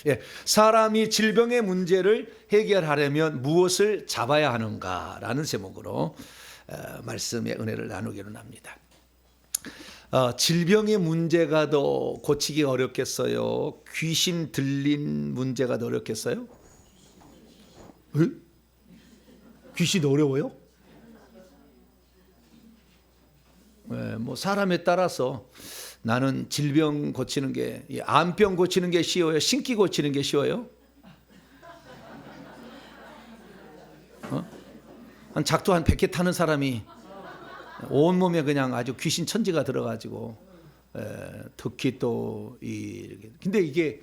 예, 사람이 질병의 문제를 해결하려면 무엇을 잡아야 하는가라는 제목으로 말씀의 은혜를 나누기로 합니다. 질병의 문제가 더 고치기 어렵겠어요? 귀신 들린 문제가 더 어렵겠어요? 귀신 어려워요? 뭐 사람에 따라서 나는 질병 고치는 게, 암병 고치는 게 쉬워요? 신기 고치는 게 쉬워요? 한 작두 한 100개 타는 사람이 온몸에 그냥 아주 귀신 천지가 들어가지고 특히 또 근데 이게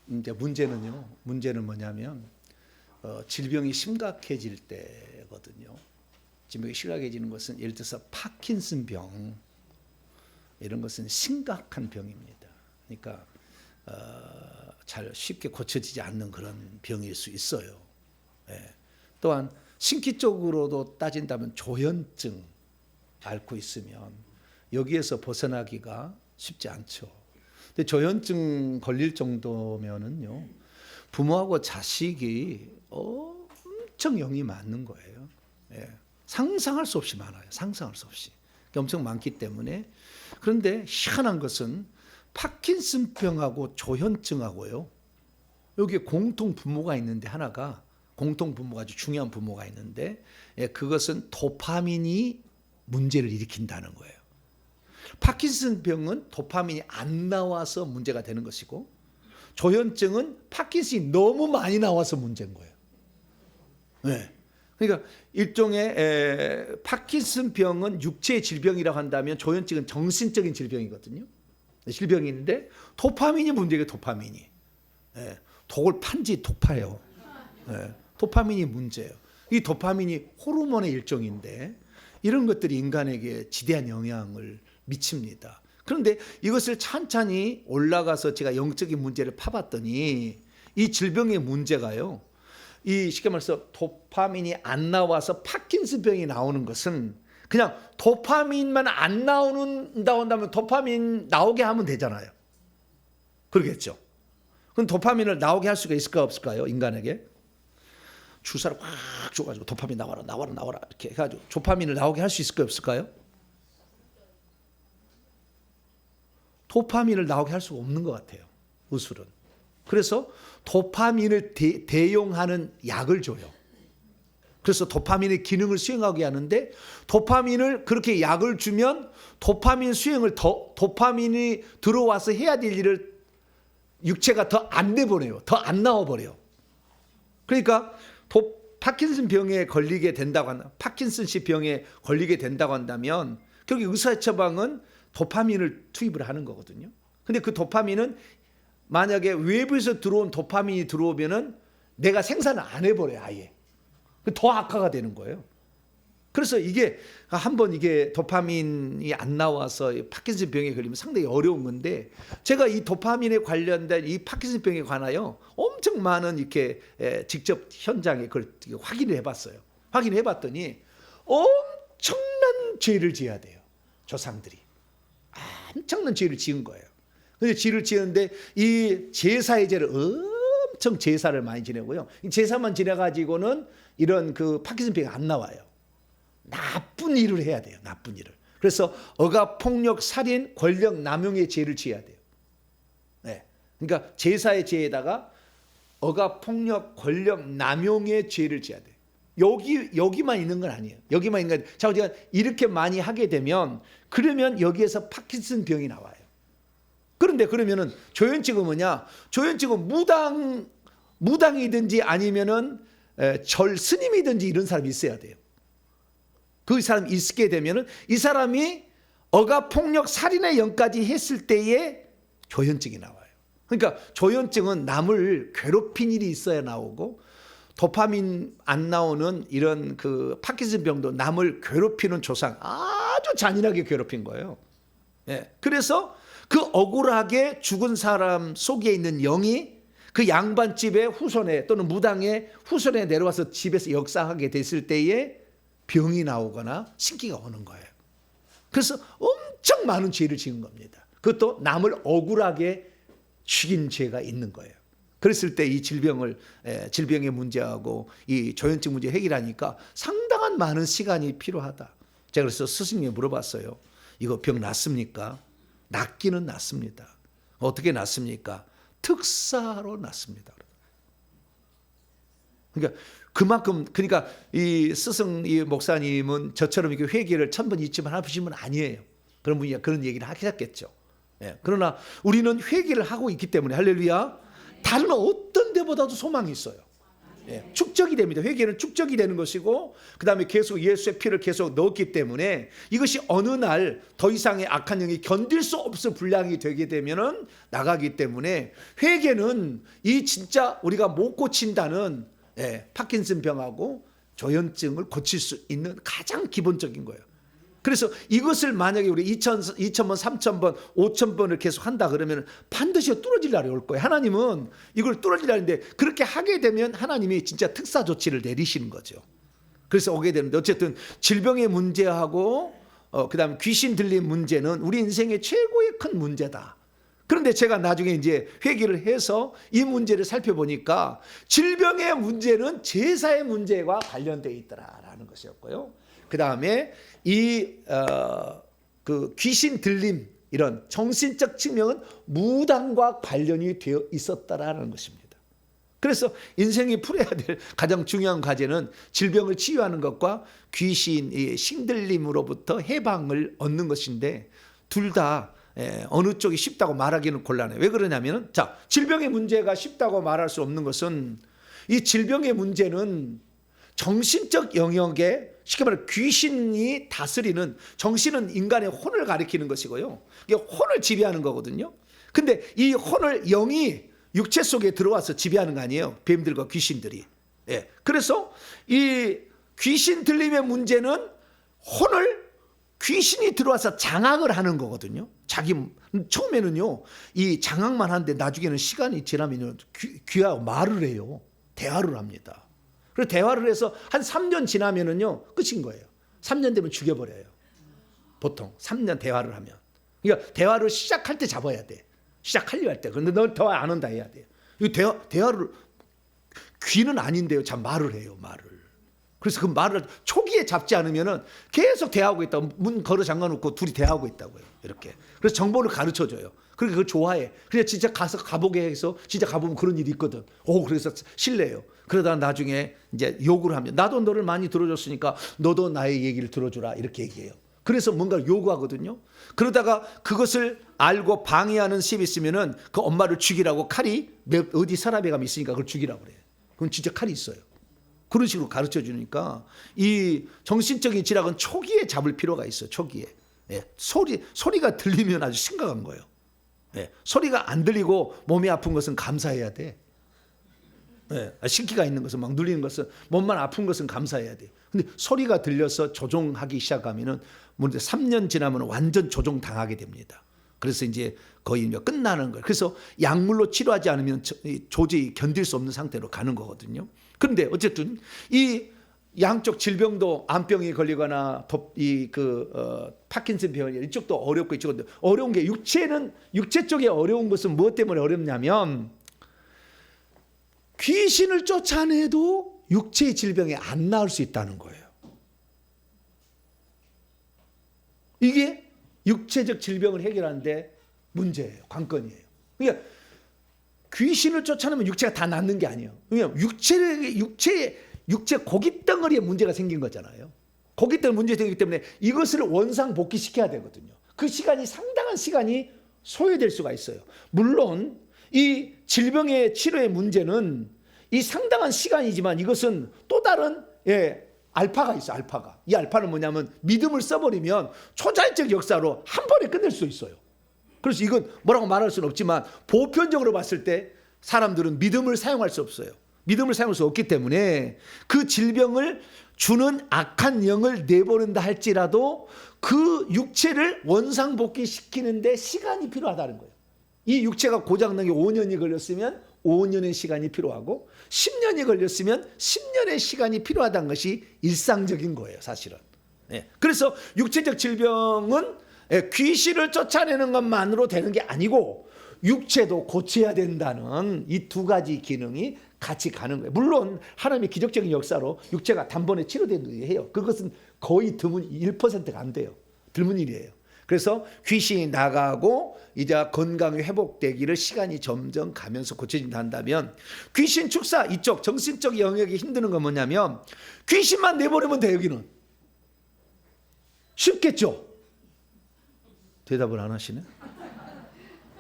이제 문제는 뭐냐면 질병이 심각해질 때거든요. 질병이 심각해지는 것은 예를 들어서 파킨슨병 이런 것은 심각한 병입니다. 그러니까 잘 쉽게 고쳐지지 않는 그런 병일 수 있어요. 또한 신기적으로도 따진다면 조현증 앓고 있으면 여기에서 벗어나기가 쉽지 않죠. 근데 조현증 걸릴 정도면은요, 부모하고 자식이 엄청 영이 맞는 거예요. 상상할 수 없이 많아요. 상상할 수 없이. 엄청 많기 때문에. 그런데 희한한 것은 파킨슨병하고 조현증하고요, 여기에 공통 부모가 있는데 공통 부모가 아주 중요한 부모가 있는데, 그것은 도파민이 문제를 일으킨다는 거예요. 파킨슨병은 도파민이 안 나와서 문제가 되는 것이고, 조현증은 파킨슨이 너무 많이 나와서 문제인 거예요. 그러니까 일종의 파킨슨병은 육체의 질병이라고 한다면 조현증은 정신적인 질병이거든요. 질병인데 도파민이 문제예요. 도파민이. 독을 판지 독파예요. 도파민이 문제예요. 이 도파민이 호르몬의 일종인데 이런 것들이 인간에게 지대한 영향을 미칩니다. 그런데 이것을 찬찬히 올라가서 제가 영적인 문제를 파봤더니 이 질병의 문제가요, 쉽게 말해서 도파민이 안 나와서 파킨슨병이 나오는 것은 그냥 도파민만 안 나온다면 도파민 나오게 하면 되잖아요. 그러겠죠. 그럼 도파민을 나오게 할 수가 있을까 없을까요? 인간에게 주사를 확 줘가지고 도파민 나와라 이렇게 해가지고 도파민을 나오게 할 수 있을까 없을까요? 도파민을 나오게 할 수가 없는 것 같아요, 의술은. 그래서 도파민을 대용하는 약을 줘요. 그래서 도파민의 기능을 수행하게 하는데, 도파민을 그렇게 약을 주면 도파민 수행을 도파민이 들어와서 해야 될 일을 육체가 더 안 내보내요. 더 안 나와버려요. 그러니까 파킨슨 병에 걸리게 된다고 한다, 파킨슨씨 병에 걸리게 된다고 한다면 결국 의사 처방은 도파민을 투입을 하는 거거든요. 근데 그 도파민은 만약에 외부에서 들어온 도파민이 들어오면은 내가 생산을 안 해버려요, 아예. 더 악화가 되는 거예요. 그래서 이게 한번 이게 도파민이 안 나와서 파킨슨 병에 걸리면 상당히 어려운 건데, 제가 이 도파민에 관련된 이 파킨슨 병에 관하여 엄청 많은 이렇게 직접 현장에 그걸 확인을 해봤어요. 확인해 봤더니 엄청난 죄를 지어야 돼요, 조상들이. 엄청난 죄를 지은 거예요. 근데 죄를 지었는데 이 제사의 죄를 엄청 제사를 많이 지내고요. 이 제사만 지내가지고는 이런 그 파킨슨병이 안 나와요. 나쁜 일을 해야 돼요. 나쁜 일을. 그래서 억압, 폭력, 살인, 권력 남용의 죄를 지어야 돼요. 그러니까 제사의 죄에다가 억압, 폭력, 권력 남용의 죄를 지어야 돼요. 여기만 있는 건 아니에요. 여기만 있는 건, 자, 우리가 이렇게 많이 하게 되면 그러면 여기에서 파킨슨 병이 나와요. 그런데 그러면은 조현증은 뭐냐? 조현증은 무당이든지 아니면은 절 스님이든지 이런 사람이 있어야 돼요. 그 사람이 있게 되면은 이 사람이 억압, 폭력, 살인의 영까지 했을 때에 조현증이 나와요. 그러니까 조현증은 남을 괴롭힌 일이 있어야 나오고, 도파민 안 나오는 이런 그 파킨슨 병도 남을 괴롭히는 조상, 아주 잔인하게 괴롭힌 거예요. 그래서 그 억울하게 죽은 사람 속에 있는 영이 그 양반집의 후손에 또는 무당의 후손에 내려와서 집에서 역사하게 됐을 때에 병이 나오거나 신기가 오는 거예요. 그래서 엄청 많은 죄를 지은 겁니다. 그것도 남을 억울하게 죽인 죄가 있는 거예요. 그랬을 때 이 질병의 문제하고 이 조현증 문제 해결하니까 상당한 많은 시간이 필요하다. 제가 그래서 스승님에 물어봤어요. 이거 병 낫습니까? 낫기는 낫습니다. 어떻게 낫습니까? 특사로 낫습니다. 그러니까 그만큼, 그러니까 이 스승 이 목사님은 저처럼 이렇게 회개를 1000번 2000번 하시는 분 아니에요. 그런 분이 그런 얘기를 하셨겠죠. 예. 그러나 우리는 회개를 하고 있기 때문에, 할렐루야, 다른 어떤 데보다도 소망이 있어요. 예. 축적이 됩니다. 회개는 축적이 되는 것이고, 그 다음에 계속 예수의 피를 계속 넣었기 때문에 이것이 어느 날 더 이상의 악한 영이 견딜 수 없을 분량이 되게 되면은 나가기 때문에, 회개는 이 진짜 우리가 못 고친다는 파킨슨 병하고 조현증을 고칠 수 있는 가장 기본적인 거예요. 그래서 이것을 만약에 우리 2000번, 3000번, 5000번을 계속 한다 그러면 반드시 뚫어질 날이 올 거예요. 하나님은 이걸 뚫어질 날인데, 그렇게 하게 되면 하나님이 진짜 특사 조치를 내리시는 거죠. 그래서 오게 되는데, 어쨌든 질병의 문제하고 그다음에 귀신 들린 문제는 우리 인생의 최고의 큰 문제다. 그런데 제가 나중에 이제 회개를 해서 이 문제를 살펴보니까 질병의 문제는 제사의 문제와 관련되어 있더라라는 것이었고요. 그 다음에 그 귀신 들림, 이런 정신적 측면은 무당과 관련이 되어 있었다라는 것입니다. 그래서 인생이 풀어야 될 가장 중요한 과제는 질병을 치유하는 것과 귀신의 신들림으로부터 해방을 얻는 것인데, 둘 다 어느 쪽이 쉽다고 말하기는 곤란해요. 왜 그러냐면, 자, 질병의 문제가 쉽다고 말할 수 없는 것은, 이 질병의 문제는 정신적 영역에, 쉽게 말해 귀신이 다스리는, 정신은 인간의 혼을 가리키는 것이고요, 이게 혼을 지배하는 거거든요. 근데 이 혼을 영이 육체 속에 들어와서 지배하는 거 아니에요, 뱀들과 귀신들이. 그래서 이 귀신 들림의 문제는 혼을 귀신이 들어와서 장악을 하는 거거든요. 처음에는요, 이 장악만 하는데 나중에는 시간이 지나면 귀하고 말을 해요. 대화를 합니다. 그래서 대화를 해서 한 3년 지나면은요, 끝인 거예요. 3년 되면 죽여버려요. 보통 3년 대화를 하면. 그러니까 대화를 시작할 때 잡아야 돼. 시작하려 할 때. 그런데 넌 대화 안 한다 해야 돼요. 이 대화를, 귀는 아닌데요, 참 말을 해요, 말을. 그래서 그 말을 초기에 잡지 않으면은 계속 대화하고 있다고, 문 걸어 잠가놓고 둘이 대화하고 있다고요. 이렇게. 그래서 정보를 가르쳐 줘요. 그러니까 그걸 좋아해. 그냥 진짜 가보게 해서, 진짜 가보면 그런 일이 있거든. 그래서 신뢰해요. 그러다가 나중에 이제 욕을 하면, 나도 너를 많이 들어줬으니까 너도 나의 얘기를 들어주라, 이렇게 얘기해요. 그래서 뭔가를 요구하거든요. 그러다가 그것을 알고 방해하는 셈이 있으면은 그 엄마를 죽이라고, 칼이 어디 서랍에 가면 있으니까 그걸 죽이라고 그래요. 그건 진짜 칼이 있어요. 그런 식으로 가르쳐 주니까 이 정신적인 질환은 초기에 잡을 필요가 있어요. 초기에. 소리가 들리면 아주 심각한 거예요. 소리가 안 들리고 몸이 아픈 것은 감사해야 돼. 신기가 있는 것은, 막 눌리는 것은, 몸만 아픈 것은 감사해야 돼. 근데 소리가 들려서 조종하기 시작하면은 3년 지나면 완전 조종당하게 됩니다. 그래서 이제 거의 끝나는 거예요. 그래서 약물로 치료하지 않으면 도저히 견딜 수 없는 상태로 가는 거거든요. 그런데 어쨌든 이 양쪽 질병도, 암병이 걸리거나 파킨슨 병이, 이쪽도 어렵고 이쪽도 어려운 게, 육체 쪽에 어려운 것은 무엇 때문에 어렵냐면, 귀신을 쫓아내도 육체의 질병이 안 나을 수 있다는 거예요. 이게 육체적 질병을 해결하는데 문제예요. 관건이에요. 그러니까 귀신을 쫓아내면 육체가 다 낫는 게 아니에요. 왜냐하면 육체 고깃덩어리에 문제가 생긴 거잖아요. 고깃덩어리 문제가 생기기 때문에 이것을 원상복귀시켜야 되거든요. 그 시간이, 상당한 시간이 소요될 수가 있어요. 물론 이 질병의 치료의 문제는 이 상당한 시간이지만, 이것은 또 다른 알파가 있어요. 알파가. 이 알파는 뭐냐면, 믿음을 써버리면 초자연적 역사로 한 번에 끝낼 수 있어요. 그래서 이건 뭐라고 말할 수는 없지만, 보편적으로 봤을 때 사람들은 믿음을 사용할 수 없어요. 믿음을 사용할 수 없기 때문에 그 질병을 주는 악한 영을 내보낸다 할지라도 그 육체를 원상복귀시키는데 시간이 필요하다는 거예요. 이 육체가 고장난 게 5년이 걸렸으면 5년의 시간이 필요하고, 10년이 걸렸으면 10년의 시간이 필요하다는 것이 일상적인 거예요, 사실은. 그래서 육체적 질병은 귀신을 쫓아내는 것만으로 되는 게 아니고, 육체도 고쳐야 된다는 이 두 가지 기능이 같이 가는 거예요. 물론 하나님의 기적적인 역사로 육체가 단번에 치료되는 해요. 그것은 거의 드문 1%가 안 돼요. 드문 일이에요. 그래서 귀신이 나가고 이제 건강이 회복되기를 시간이 점점 가면서 고쳐진다 한다면, 귀신 축사 이쪽 정신적 영역이 힘드는 건 뭐냐면 귀신만 내버리면 돼. 여기는 쉽겠죠? 대답을 안 하시네.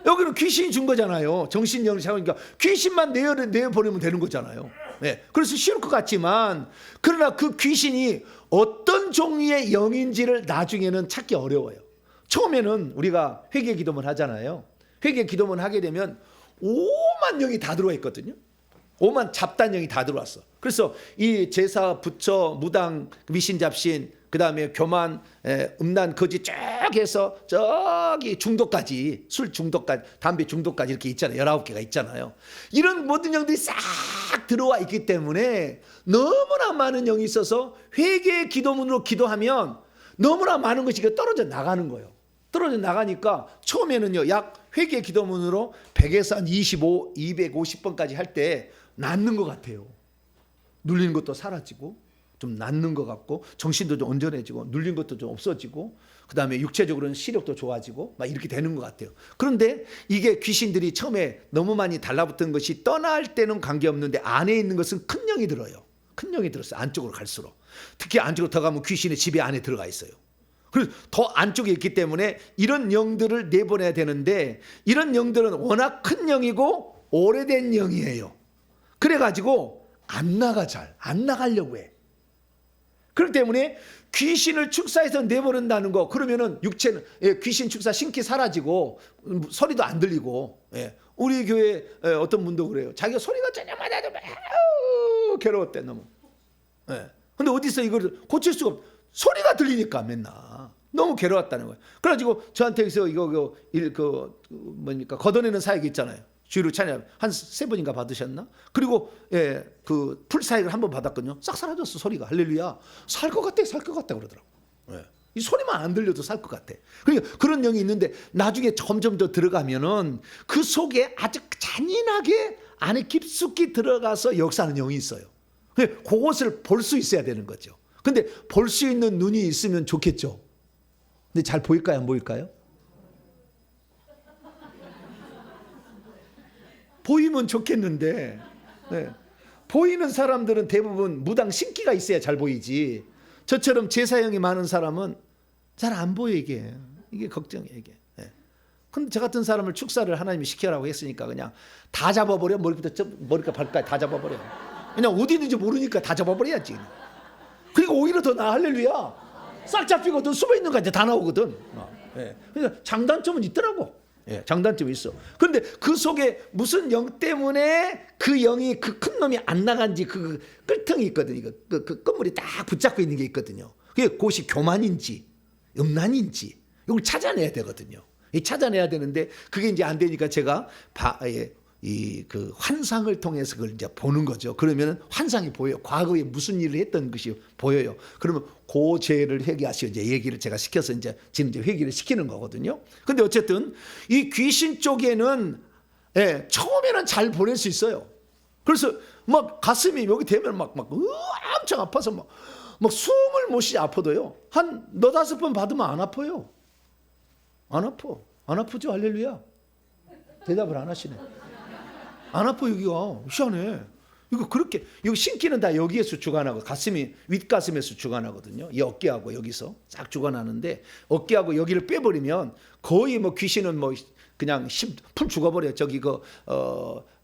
여기는 귀신이 준 거잖아요. 정신력을 잡으니까 귀신만 내버리면 되는 거잖아요. 네. 그래서 쉬울 것 같지만, 그러나 그 귀신이 어떤 종류의 영인지를 나중에는 찾기 어려워요. 처음에는 우리가 회개 기도문 하잖아요. 회개 기도문 하게 되면 5만 영이 다 들어와 있거든요. 5만 잡단 영이 다 들어왔어. 그래서 이 제사, 부처, 무당, 미신잡신, 그 다음에 교만, 음란, 거짓 쭉 해서 저기 중독까지, 술 중독까지, 담배 중독까지 이렇게 있잖아요. 19개가 있잖아요. 이런 모든 영들이 싹 들어와 있기 때문에 너무나 많은 영이 있어서 회개 기도문으로 기도하면 너무나 많은 것이 떨어져 나가는 거예요. 떨어져 나가니까 처음에는요, 약 회개 기도문으로 100에서 한 25, 250번까지 할 때 낫는 것 같아요. 눌리는 것도 사라지고 좀 낫는 것 같고, 정신도 좀 온전해지고, 눌린 것도 좀 없어지고, 그 다음에 육체적으로는 시력도 좋아지고 막 이렇게 되는 것 같아요. 그런데 이게 귀신들이 처음에 너무 많이 달라붙은 것이 떠날 때는 관계없는데 안에 있는 것은 큰 영이 들어요. 큰 영이 들었어요. 안쪽으로 갈수록. 특히 안쪽으로 들어가면 귀신의 집에 안에 들어가 있어요. 그래서 더 안쪽에 있기 때문에 이런 영들을 내보내야 되는데, 이런 영들은 워낙 큰 영이고 오래된 영이에요. 그래가지고 안 나가, 잘 안 나가려고 해. 그렇기 때문에 귀신을 축사해서 내보낸다는 거, 그러면은 육체는, 귀신 축사 신기 사라지고 소리도 안 들리고. 우리 교회 어떤 분도 그래요. 자기가 소리가 전혀마다 매우 괴로웠대. 너무. 근데 어디서 이걸 고칠 수가 없. 소리가 들리니까 맨날 너무 괴로웠다는 거예요. 그래가지고 저한테서 이거 뭡니까, 걷어내는 사역이 있잖아요. 주의로 찬양 한 3번인가 받으셨나? 그리고 그 풀사역을 한 번 받았거든요. 싹 사라졌어, 소리가. 할렐루야. 살 것 같아, 살 것 같다 그러더라고. 이 소리만 안 들려도 살 것 같아. 그러니까 그런 영이 있는데 나중에 점점 더 들어가면은 그 속에 아주 잔인하게 안에 깊숙이 들어가서 역사하는 영이 있어요. 그것을 볼 수 있어야 되는 거죠. 근데 볼 수 있는 눈이 있으면 좋겠죠. 근데 잘 보일까요, 안 보일까요? 보이면 좋겠는데, 보이는 사람들은 대부분 무당 신기가 있어야 잘 보이지. 저처럼 제사형이 많은 사람은 잘 안 보여. 이게 걱정이에요. 이게. 근데 저 같은 사람을 축사를 하나님이 시켜라고 했으니까 그냥 다 잡아버려. 머리부터 발까지 다 잡아버려. 그냥 어디 있는지 모르니까 다 잡아버려야지. 그리고 오히려 더 나아. 할렐루야. 싹 잡히거든. 숨어있는 거 이제 다 나오거든. 그러니까 장단점은 있더라고. 장단점이 있어. 그런데 그 속에 무슨 영 때문에 그 영이, 그 큰 놈이 안 나간지 그 끌통이 있거든요. 그 끝물이 딱 붙잡고 있는 게 있거든요. 그것이 교만인지 음란인지 이걸 찾아내야 되거든요. 찾아내야 되는데 그게 이제 안 되니까 제가 그 환상을 통해서 그걸 이제 보는 거죠. 그러면 환상이 보여요. 과거에 무슨 일을 했던 것이 보여요. 그러면 그 죄를 회개하시오. 이제 얘기를 제가 시켜서 지금 이제 회개를 시키는 거거든요. 근데 어쨌든 이 귀신 쪽에는 처음에는 잘 보낼 수 있어요. 그래서 막 가슴이 여기 되면 막 엄청 아파서 막 숨을 못 쉬지. 아파도요. 한 4-5번 받으면 안 아파요. 안 아파. 안 아프죠? 할렐루야. 대답을 안 하시네. 안 아파. 여기가 희한해. 이거 그렇게, 여기 신기는 다 여기에서 주관하고, 가슴이 윗가슴에서 주관하거든요. 이 어깨하고 여기서 싹 주관하는데, 어깨하고 여기를 빼버리면 거의 뭐 귀신은 뭐 그냥 풀 죽어버려. 저기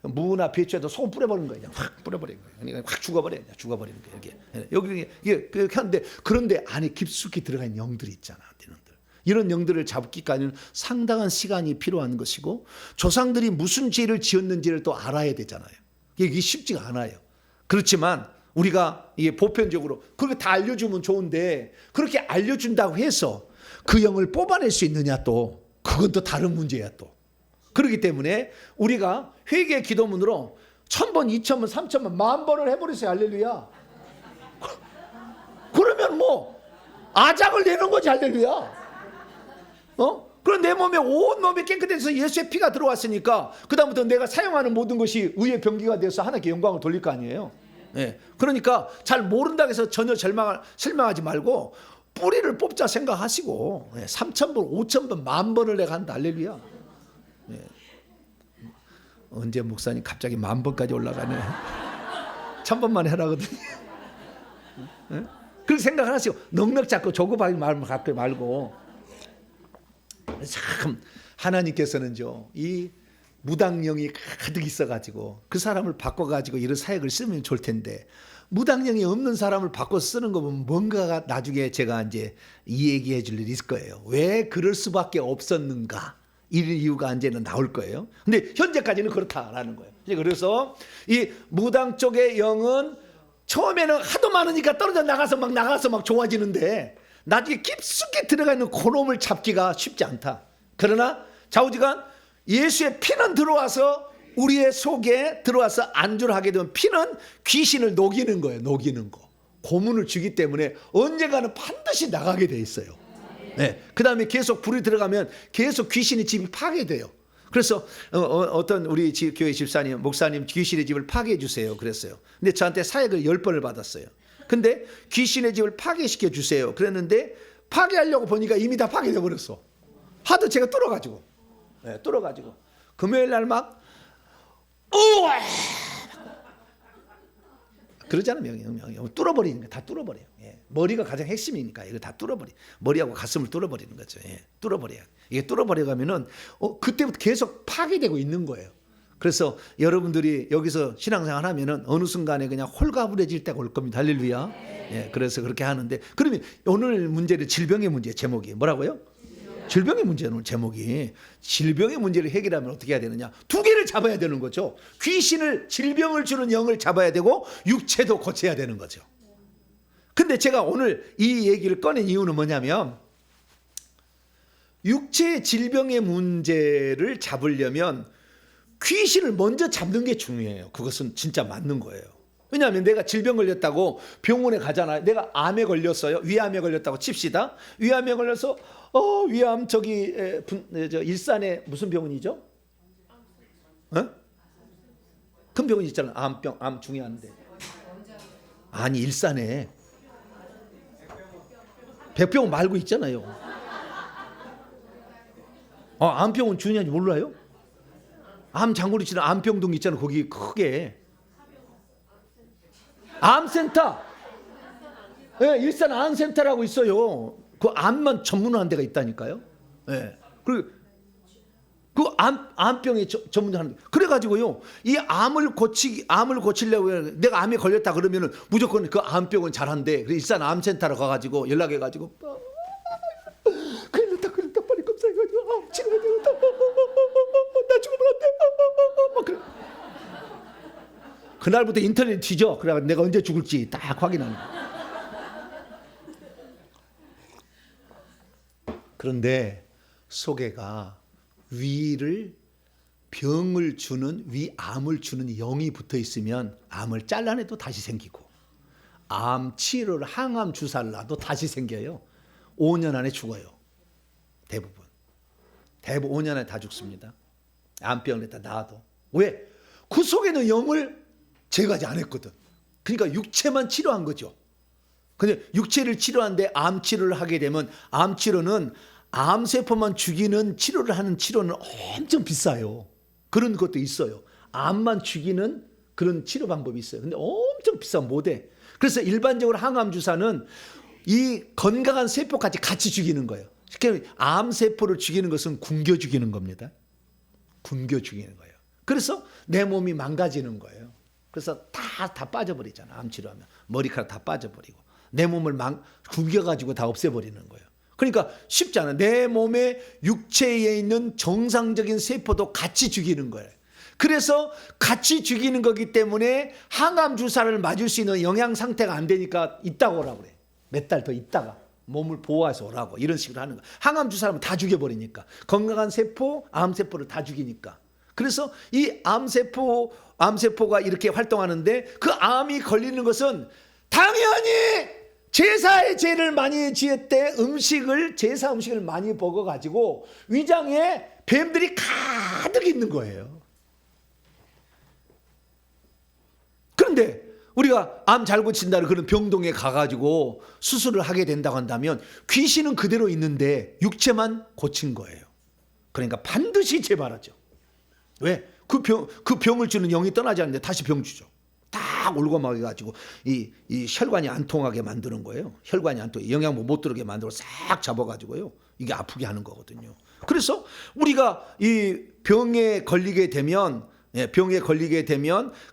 무나 배추에도 소금 뿌려버리는 거예요. 그냥 확 뿌려버리는 거예요. 그러니까 확 죽어버리는 거예요. 여기 이게 그렇게 하는데, 그런데 안에 깊숙이 들어가 있는 영들이 있잖아. 이런 영들을 잡기까지는 상당한 시간이 필요한 것이고, 조상들이 무슨 죄를 지었는지를 또 알아야 되잖아요. 이게 쉽지가 않아요. 그렇지만 우리가 이게 보편적으로 그렇게 다 알려주면 좋은데, 그렇게 알려준다고 해서 그 영을 뽑아낼 수 있느냐, 또 그건 또 다른 문제야 또. 그렇기 때문에 우리가 회개 기도문으로 1000번, 2000번, 3000번, 10,000번을 해버리세요. 할렐루야. 그러면 뭐 아작을 내는 거지. 할렐루야. 그럼 내 몸에 온 몸이 깨끗해서 예수의 피가 들어왔으니까 그다음부터 내가 사용하는 모든 것이 의의 병기가 되어서 하나님께 영광을 돌릴 거 아니에요. 예. 그러니까 잘 모른다고 해서 전혀 실망하지 말고 뿌리를 뽑자 생각하시고 3,000번, 5,000번, 10,000번을 내가 한다. 할렐루야. 예. 언제 목사님 갑자기 10,000번까지 올라가네. 1,000번만 해라거든요. 예? 그렇게 생각을 하시고 넉넉 잡고 조급하게 말고 참 하나님께서는요 이 무당령이 가득 있어가지고 그 사람을 바꿔가지고 이런 사역을 쓰면 좋을 텐데 무당령이 없는 사람을 바꿔 쓰는 거 보면 뭔가가 나중에 제가 이제 이 얘기해 줄 일이 있을 거예요. 왜 그럴 수밖에 없었는가 이런 이유가 이제는 나올 거예요. 근데 현재까지는 그렇다라는 거예요. 그래서 이 무당 쪽의 영은 처음에는 하도 많으니까 떨어져 나가서 막 좋아지는데 나중에 깊숙이 들어가 있는 그놈을 잡기가 쉽지 않다. 그러나 좌우지간 예수의 피는 들어와서 우리의 속에 들어와서 안주를 하게 되면 피는 귀신을 녹이는 거예요. 녹이는 거. 고문을 주기 때문에 언젠가는 반드시 나가게 돼 있어요. 네. 그 다음에 계속 불이 들어가면 계속 귀신의 집이 파괴돼요. 그래서 어떤 우리 교회 집사님, 목사님 귀신의 집을 파괴해 주세요. 그랬어요. 근데 저한테 사역을 10번을 받았어요. 근데 귀신의 집을 파괴시켜 주세요. 그랬는데 파괴하려고 보니까 이미 다 파괴돼 버렸어. 하도 제가 뚫어가지고. 네, 뚫어가지고. 금요일 날 막 우와! 그러잖아요. 명령. 뚫어버리는 거 다 뚫어버려요. 예. 머리가 가장 핵심이니까 이거 다 뚫어버려. 머리하고 가슴을 뚫어버리는 거죠. 예. 뚫어버려요. 이게 뚫어버려가면은 그때부터 계속 파괴되고 있는 거예요. 그래서 여러분들이 여기서 신앙생활 하면은 어느 순간에 그냥 홀가분해질 때가 올 겁니다. 할렐루야. 예. 그래서 그렇게 하는데 그러면 오늘 문제는 질병의 문제 제목이 뭐라고요? 질병의 문제는 제목이 질병의 문제를 해결하면 어떻게 해야 되느냐? 두 개를 잡아야 되는 거죠. 귀신을 질병을 주는 영을 잡아야 되고 육체도 고쳐야 되는 거죠. 근데 제가 오늘 이 얘기를 꺼낸 이유는 뭐냐면 육체의 질병의 문제를 잡으려면 귀신을 먼저 잡는 게 중요해요. 그것은 진짜 맞는 거예요. 왜냐하면 내가 질병 걸렸다고 병원에 가잖아요. 내가 암에 걸렸어요. 위암에 걸렸다고 칩시다. 위암에 걸려서 위암 일산에 무슨 병원이죠? 큰 병원 있잖아요. 암 중요한데. 아니 일산에 백병원 말고 있잖아요. 암병원 중요한지 몰라요? 암 장구리 치는 암병동 있잖아요. 거기 크게 암센터. 네, 일산 암센터라고 있어요. 그 암만 전문화한 데가 있다니까요. 네. 그리고 그 암병에 전문화하는. 그래가지고요, 이 암을 고치려고 내가 암에 걸렸다 그러면은 무조건 그 암병은 잘한대. 그래서 일산 암센터로 가가지고 연락해가지고 그랬다 빨리 검사해가지고 치료가 되었다. 나 죽으면 안 돼. 막 그래. 그날부터 인터넷 뒤져. 그래 내가 언제 죽을지 딱 확인하는 거야. 그런데 속에가 병을 주는 위암을 주는 영이 붙어 있으면 암을 잘라내도 다시 생기고 암 치료를 항암 주사를 놔도 다시 생겨요. 5년 안에 죽어요. 대부분 5년 안에 다 죽습니다. 암병을 다 나아도. 왜? 그 속에는 영을 제거하지 않았거든. 그러니까 육체만 치료한 거죠. 근데 육체를 치료하는데 암 치료를 하게 되면 암 치료는 암세포만 죽이는 치료를 하는 치료는 엄청 비싸요. 그런 것도 있어요. 암만 죽이는 그런 치료 방법이 있어요. 근데 엄청 비싸면 못해. 그래서 일반적으로 항암 주사는 이 건강한 세포까지 같이 죽이는 거예요. 그러니까 암세포를 죽이는 것은 굶겨 죽이는 겁니다. 굶겨 죽이는 거예요. 그래서 내 몸이 망가지는 거예요. 그래서 다 빠져버리잖아. 암 치료하면 머리카락 다 빠져버리고 내 몸을 굶겨가지고 다 없애버리는 거예요. 그러니까 쉽지 않아. 내 몸의 육체에 있는 정상적인 세포도 같이 죽이는 거예요. 그래서 같이 죽이는 거기 때문에 항암 주사를 맞을 수 있는 영양 상태가 안 되니까 있다고 오라고 그래. 몇 달 더 있다가 몸을 보호해서 오라고 이런 식으로 하는 거야. 항암 주사를 다 죽여버리니까 건강한 세포, 암세포를 다 죽이니까. 그래서 이 암세포가 이렇게 활동하는데 그 암이 걸리는 것은 당연히 제사의 죄를 많이 지을 음식을 제사 음식을 많이 먹어가지고 위장에 뱀들이 가득 있는 거예요. 그런데 우리가 암 잘 고친다는 그런 병동에 가가지고 수술을 하게 된다고 한다면 귀신은 그대로 있는데 육체만 고친 거예요. 그러니까 반드시 재발하죠. 왜? 그 병을 주는 영이 떠나지 않는데 다시 병 주죠. 딱 올고막해 가지고 이 혈관이 안 통하게 만드는 거예요. 혈관이 안 통해 영양분 못 들어오게 만들고 싹 잡아가지고요. 이게 아프게 하는 거거든요. 그래서 우리가 이 병에 걸리게 되면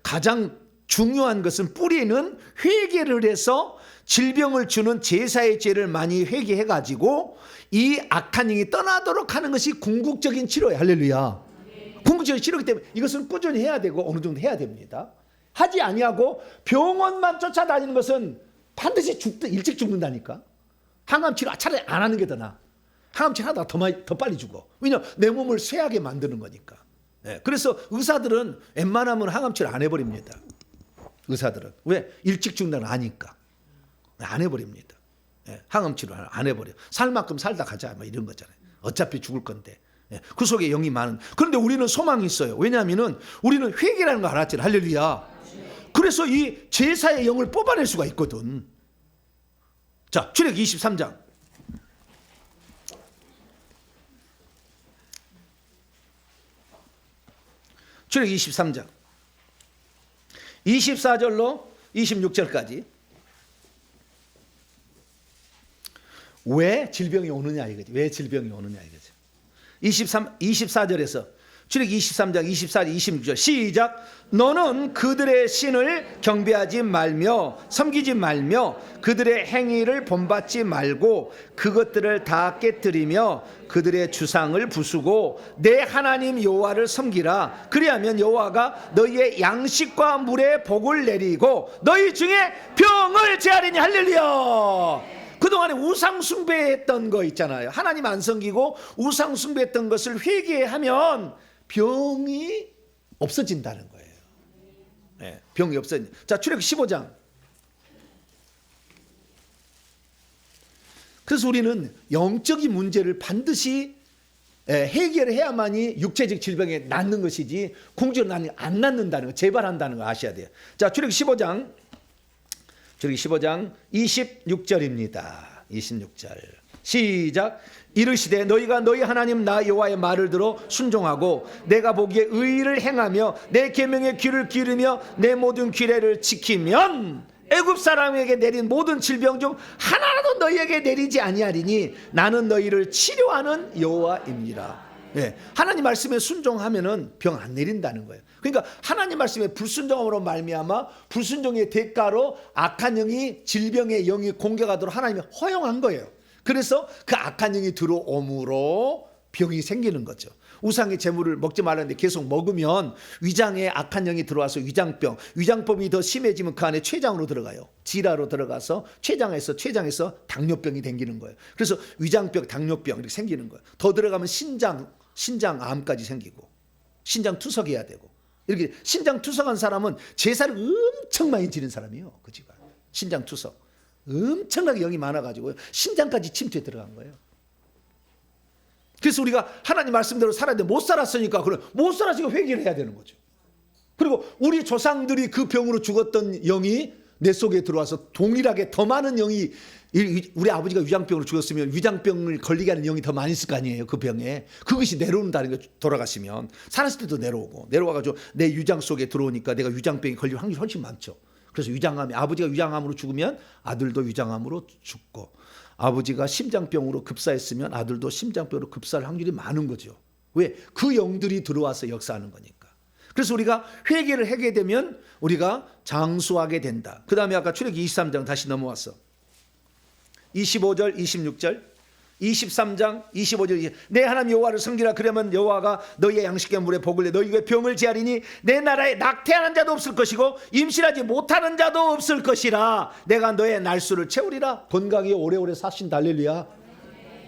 가장 중요한 것은 뿌리는 회개를 해서 질병을 주는 제사의 죄를 많이 회개해 가지고 이 악한 영이 떠나도록 하는 것이 궁극적인 치료예요. 할렐루야. 궁극적인 치료이기 때문에 이것은 꾸준히 해야 되고 어느 정도 해야 됩니다. 하지 아니하고 병원만 쫓아다니는 것은 반드시 일찍 죽는다니까. 항암 치료 차라리 안 하는 게 더 나아. 항암 치료 하다가 더 빨리 죽어. 왜냐하면 내 몸을 쇠하게 만드는 거니까. 그래서 의사들은 웬만하면 항암 치료 안 해버립니다. 의사들은. 왜? 일찍 죽는다는 아니까. 안 해버립니다. 항암 치료 안 해버려. 살 만큼 살다 가자 뭐 이런 거잖아요. 어차피 죽을 건데. 그 속에 영이 많은. 그런데 우리는 소망이 있어요. 왜냐하면 우리는 회개라는 거 알았지. 할렐루야. 그래서 이 제사의 영을 뽑아낼 수가 있거든. 자, 출애굽기 23장. 출애굽기 23장. 24절로 26절까지. 왜 질병이 오느냐 이거지. 왜 질병이 오느냐 이거지. 24절에서 출애굽기 23장 24절 26절 시작. 너는 그들의 신을 경배하지 말며 섬기지 말며 그들의 행위를 본받지 말고 그것들을 다 깨뜨리며 그들의 주상을 부수고 내 하나님 여호와를 섬기라. 그리하면 여호와가 너희의 양식과 물에 복을 내리고 너희 중에 병을 제하리니. 할렐루야. 그동안에 우상 숭배했던 거 있잖아요. 하나님 안 섬기고 우상 숭배했던 것을 회개하면 병이 없어진다는 거예요. 병이 없어진다. 자, 출애굽기 15장. 그래서 우리는 영적인 문제를 반드시 해결해야만이 육체적 질병에 낫는 것이지 궁극적으로 안 낫는다는 거, 재발한다는 거 아셔야 돼요. 자, 출애굽기 15장 26절입니다. 26절 시작. 이르시되 너희가 너희 하나님 나 여호와의 말을 들어 순종하고 내가 보기에 의를 행하며 내 계명에 귀를 기울이며 내 모든 규례를 지키면 애굽 사람에게 내린 모든 질병 중 하나라도 너희에게 내리지 아니하리니 나는 너희를 치료하는 여호와입니다. 하나님 말씀에 순종하면은 병 안 내린다는 거예요. 그러니까 하나님 말씀에 불순종함으로 말미암아 불순종의 대가로 악한 영이 질병의 영이 공격하도록 하나님이 허용한 거예요. 그래서 그 악한 영이 들어옴으로 병이 생기는 거죠. 우상의 제물을 먹지 말라는데 계속 먹으면 위장에 악한 영이 들어와서 위장병, 위장법이 더 심해지면 그 안에 췌장으로 들어가요. 지라로 들어가서 췌장에서 당뇨병이 생기는 거예요. 그래서 위장병, 당뇨병 이렇게 생기는 거예요. 더 들어가면 신장암까지 생기고 신장 투석해야 되고 이렇게 신장 투석한 사람은 제사를 엄청 많이 지는 사람이에요. 그 집안 신장 투석 엄청나게 영이 많아가지고 신장까지 침투해 들어간 거예요. 그래서 우리가 하나님 말씀대로 살아야 돼. 못 살았으니까 그럼 못 살았으니까 회개를 해야 되는 거죠. 그리고 우리 조상들이 그 병으로 죽었던 영이 내 속에 들어와서 동일하게 더 많은 영이 우리 아버지가 위장병으로 죽었으면 위장병을 걸리게 하는 영이 더 많이 있을 거 아니에요. 그 병에. 그것이 내려온다는 거. 돌아가시면 살았을 때도 내려와가지고 내 위장 속에 들어오니까 내가 위장병이 걸릴 확률이 훨씬 많죠. 그래서 위장암이 아버지가 위장암으로 죽으면 아들도 위장암으로 죽고 아버지가 심장병으로 급사했으면 아들도 심장병으로 급사할 확률이 많은 거죠. 왜? 그 영들이 들어와서 역사하는 거니까. 그래서 우리가 회개를 하게 되면 우리가 장수하게 된다. 그 다음에 아까 출애굽기 23장 다시 넘어왔어. 25절 26절 23장 25절 내 하나님 여호와를 섬기라. 그러면 여호와가 너희의 양식과 물에 복을 내 너희의 병을 제하리니 내 나라에 낙태하는 자도 없을 것이고 임신하지 못하는 자도 없을 것이라. 내가 너의 날수를 채우리라. 건강히 오래오래 사신다. 할렐루야.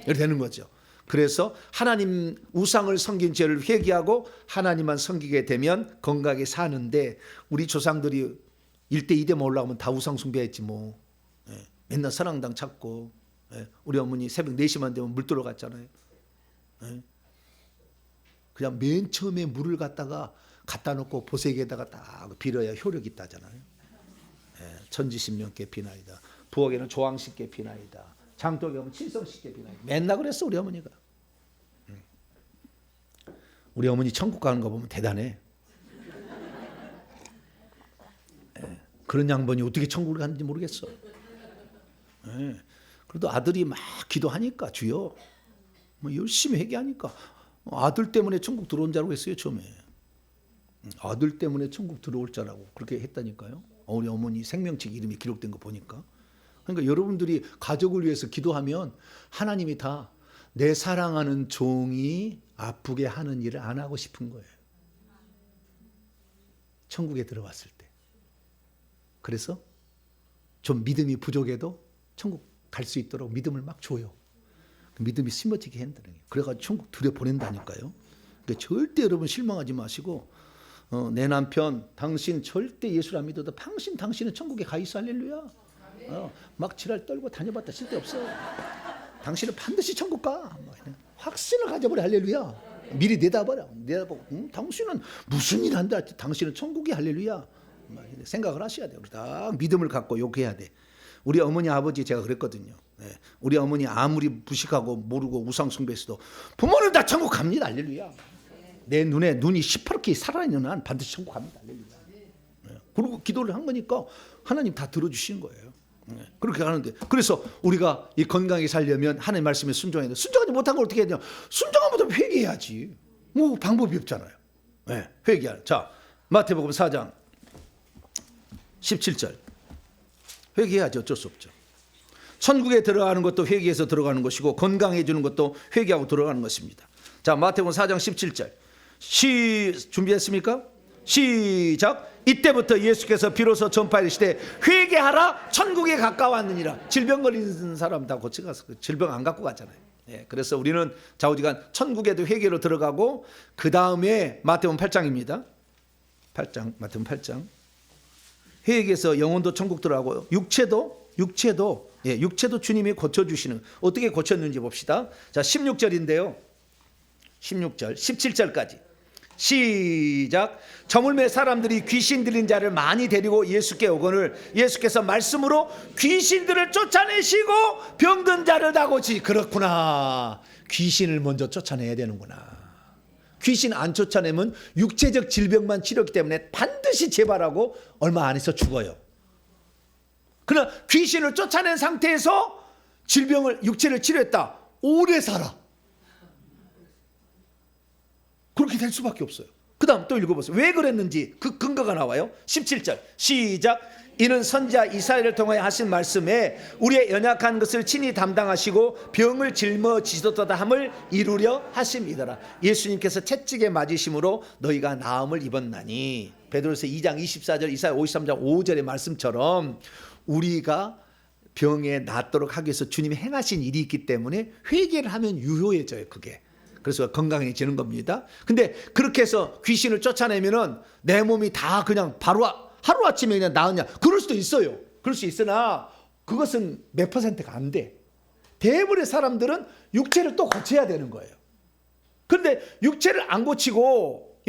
이렇게 되는 거죠. 그래서 하나님 우상을 섬긴 죄를 회개하고 하나님만 섬기게 되면 건강하게 사는데 우리 조상들이 1대 2대 올라가면 다 우상 숭배했지 뭐. 맨날 선앙당 찾고, 예, 우리 어머니 새벽 4시만 되면 물 들어갔잖아요. 예. 그냥 맨 처음에 물을 갖다 놓고 보색에다가 딱 빌어야 효력이 있다잖아요. 예, 천지신명께 비나이다. 부엌에는 조항식께 비나이다. 장독에 오면 칠성식께 비나이다. 맨날 그랬어 우리 어머니가. 우리 어머니 천국 가는 거 보면 대단해. 예, 그런 양반이 어떻게 천국을 가는지 모르겠어. 예, 그래도 아들이 막 기도하니까 주여 뭐 열심히 회개하니까 아들 때문에 천국 들어온 자라고 했어요 처음에. 아들 때문에 천국 들어올 자라고 그렇게 했다니까요. 우리 어머니 생명책 이름이 기록된 거 보니까. 그러니까 여러분들이 가족을 위해서 기도하면 하나님이 다 내 사랑하는 종이 아프게 하는 일을 안 하고 싶은 거예요. 천국에 들어왔을 때. 그래서 좀 믿음이 부족해도 천국 갈 수 있도록 믿음을 막 줘요. 믿음이 심어지게 한다는 거예요. 그래가지고 천국 들여보낸다니까요. 그러니까 절대 여러분 실망하지 마시고, 내 남편 당신 절대 예수를 안 믿어도 당신은 천국에 가 있어. 할렐루야. 막 지랄 떨고 다녀봤다 쓸데없어. 당신은 반드시 천국 가. 확신을 가져버려. 할렐루야. 미리 내다버려. 내다보고 당신은 무슨 일 한다. 당신은 천국이. 할렐루야. 생각을 하셔야 돼요. 딱 믿음을 갖고 욕해야 돼. 우리 어머니 아버지 제가 그랬거든요. 우리 어머니 아무리 무식하고 모르고 우상 숭배했어도 부모는 다 천국 갑니다. 할렐루야. 내 눈에 눈이 시퍼렇게 살아있는 한 반드시 천국 갑니다. 할렐루야. 그리고 기도를 한 거니까 하나님 다 들어주시는 거예요. 그렇게 하는데, 그래서 우리가 이 건강하게 살려면 하나님 말씀에 순종해야 돼. 순종하지 못한 걸 어떻게 해야 되냐? 순종하면 또 회개해야지. 뭐 방법이 없잖아요. 회개할. 자, 마태복음 4장 17절. 회개해야지. 어쩔 수 없죠. 천국에 들어가는 것도 회개해서 들어가는 것이고 건강해지는 것도 회개하고 들어가는 것입니다. 자, 마태복음 4장 17절. 준비했습니까? 시작. 이때부터 예수께서 비로소 전파하시되 회개하라 천국에 가까웠느니라. 질병 걸리는 사람 다 고쳐가서 질병 안 갖고 갔잖아요. 그래서 우리는 좌우지간 천국에도 회개로 들어가고, 그 다음에 마태복음 8장입니다. 8장, 마태복음 8장. 회개해서 영혼도 천국 들어가고 육체도 주님이 고쳐주시는. 어떻게 고쳤는지 봅시다. 자, 16절인데요 16절 17절까지 시작. 저물매 사람들이 귀신 들린 자를 많이 데리고 예수께 오거늘 예수께서 말씀으로 귀신들을 쫓아내시고 병든 자를 다 고치. 그렇구나. 귀신을 먼저 쫓아내야 되는구나. 귀신 안 쫓아내면 육체적 질병만 치렀기 때문에 반드시 재발하고 얼마 안 해서 죽어요. 그러나 귀신을 쫓아낸 상태에서 육체를 치료했다. 오래 살아. 그렇게 될 수밖에 없어요. 그 다음 또 읽어보세요. 왜 그랬는지 그 근거가 나와요. 17절 시작. 이는 선지자 이사야를 통하여 하신 말씀에 우리의 연약한 것을 친히 담당하시고 병을 짊어지셨도다 함을 이루려 하심이더라. 예수님께서 채찍에 맞으심으로 너희가 나음을 입었나니. 베드로서 2장 24절 이사야 53장 5절의 말씀처럼 우리가 병에 낫도록 하기 위해서 주님이 행하신 일이 있기 때문에 회개를 하면 유효해져요. 그게. 그래서 건강해지는 겁니다. 근데 그렇게 해서 귀신을 쫓아내면은 내 몸이 다 그냥 바로 하루아침에 그냥 나으냐? 그럴 수도 있어요. 그럴 수 있으나 그것은 몇 %가 안 돼. 대부분의 사람들은 육체를 또 고쳐야 되는 거예요. 그런데 육체를 안 고치고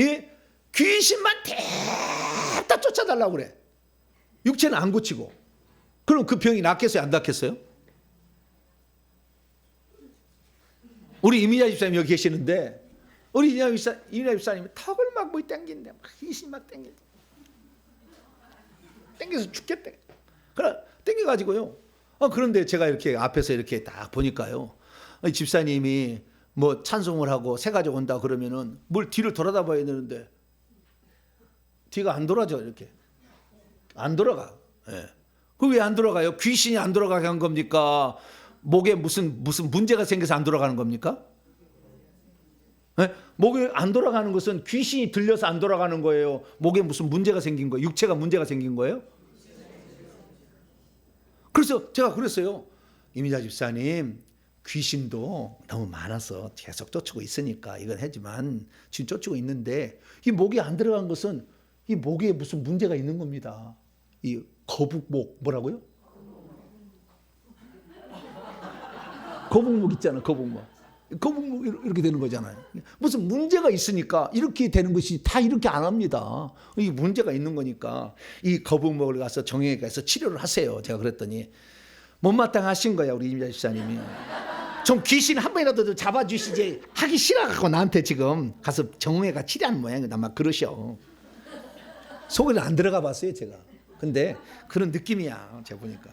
귀신만 대다 쫓아달라고 그래. 육체는 안 고치고. 그럼 그 병이 낫겠어요? 안 낫겠어요? 우리 이민자 집사님 여기 계시는데, 우리 이민자 집사님이 턱을 막 뭐 땡긴데 막 귀신 막 땡긴데 땡겨서 죽겠대. 그래 땡겨가지고요. 그런데 제가 이렇게 앞에서 이렇게 딱 보니까요, 집사님이 뭐 찬송을 하고 새 가족 온다 그러면은 뭘 뒤를 돌아다 봐야 되는데 뒤가 안 돌아져. 이렇게 안 돌아가. 그 왜 안 돌아가요? 귀신이 안 돌아가게 한 겁니까? 목에 무슨 문제가 생겨서 안 돌아가는 겁니까? 목에 안 돌아가는 것은 귀신이 들려서 안 돌아가는 거예요. 목에 무슨 문제가 생긴 거예요? 육체가 문제가 생긴 거예요? 그래서 제가 그랬어요. 이민자 집사님, 귀신도 너무 많아서 계속 쫓고 있으니까 이건 하지만 지금 쫓고 있는데 이 목에 안 들어간 것은 이 목에 무슨 문제가 있는 겁니다. 이 거북목 뭐라고요? 거북목 있잖아, 거북목. 거북목 이렇게 되는 거잖아요. 무슨 문제가 있으니까 이렇게 되는 것이 다 이렇게 안 합니다. 이 문제가 있는 거니까 이 거북목을 가서 정형외과에서 치료를 하세요. 제가 그랬더니 못마땅하신 거야, 우리 임자 집사님이. 좀 귀신 한 번이라도 잡아주시지 하기 싫어갖고 나한테 지금 가서 정형외과 치료하는 모양이다 아마 그러셔. 속에는 안 들어가 봤어요 제가. 근데 그런 느낌이야 제가 보니까.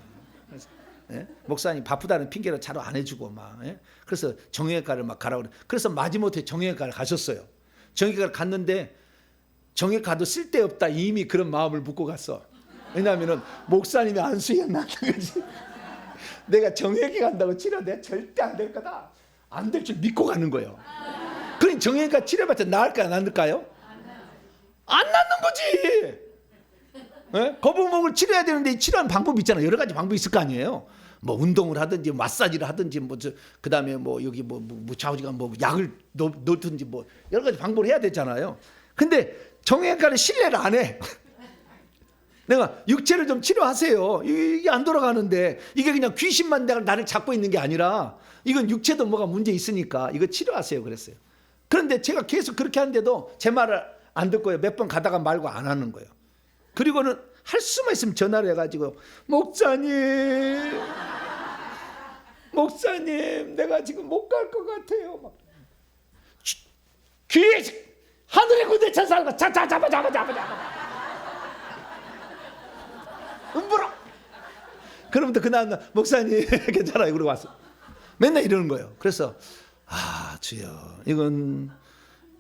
예? 목사님 바쁘다는 핑계로 자료 안 해주고 막. 예? 그래서 정형외과를 막 가라고 그래. 그래서 마지못해 정형외과를 가셨어요. 정형외과를 갔는데 정형외과도 쓸데없다 이미 그런 마음을 묻고 갔어. 왜냐하면은 목사님이 안수해 놨던 거지. 내가 정형외과 간다고 치료 내가 절대 안 될 거다. 안 될 줄 믿고 가는 거예요. 그럼 정형외과 치료받자 나을까요? 안 나을까요? 안 낫는 거지. 예? 거북목을 치료해야 되는데 치료하는 방법이 있잖아요. 여러 가지 방법이 있을 거 아니에요. 뭐 운동을 하든지 마사지를 하든지 뭐 그다음에 뭐 여기 뭐 좌우지간 뭐 약을 넣든지 뭐 여러 가지 방법을 해야 되잖아요. 근데 정형외과는 신뢰를 안 해. 내가 육체를 좀 치료하세요. 이게 안 돌아가는데 이게 그냥 귀신만 나를 잡고 있는 게 아니라 이건 육체도 뭐가 문제 있으니까 이거 치료하세요 그랬어요. 그런데 제가 계속 그렇게 하는데도 제 말을 안 듣고요. 몇 번 가다가 말고 안 하는 거예요. 그리고는 할 수만 있으면 전화를 해가지고 목사님 내가 지금 못 갈 것 같아요. 막. 귀에 하늘의 군대 천사가 잡아 음부라. 그러면 또 그날 목사님 괜찮아요 그러고 왔어. 맨날 이러는 거예요. 그래서 주여 이건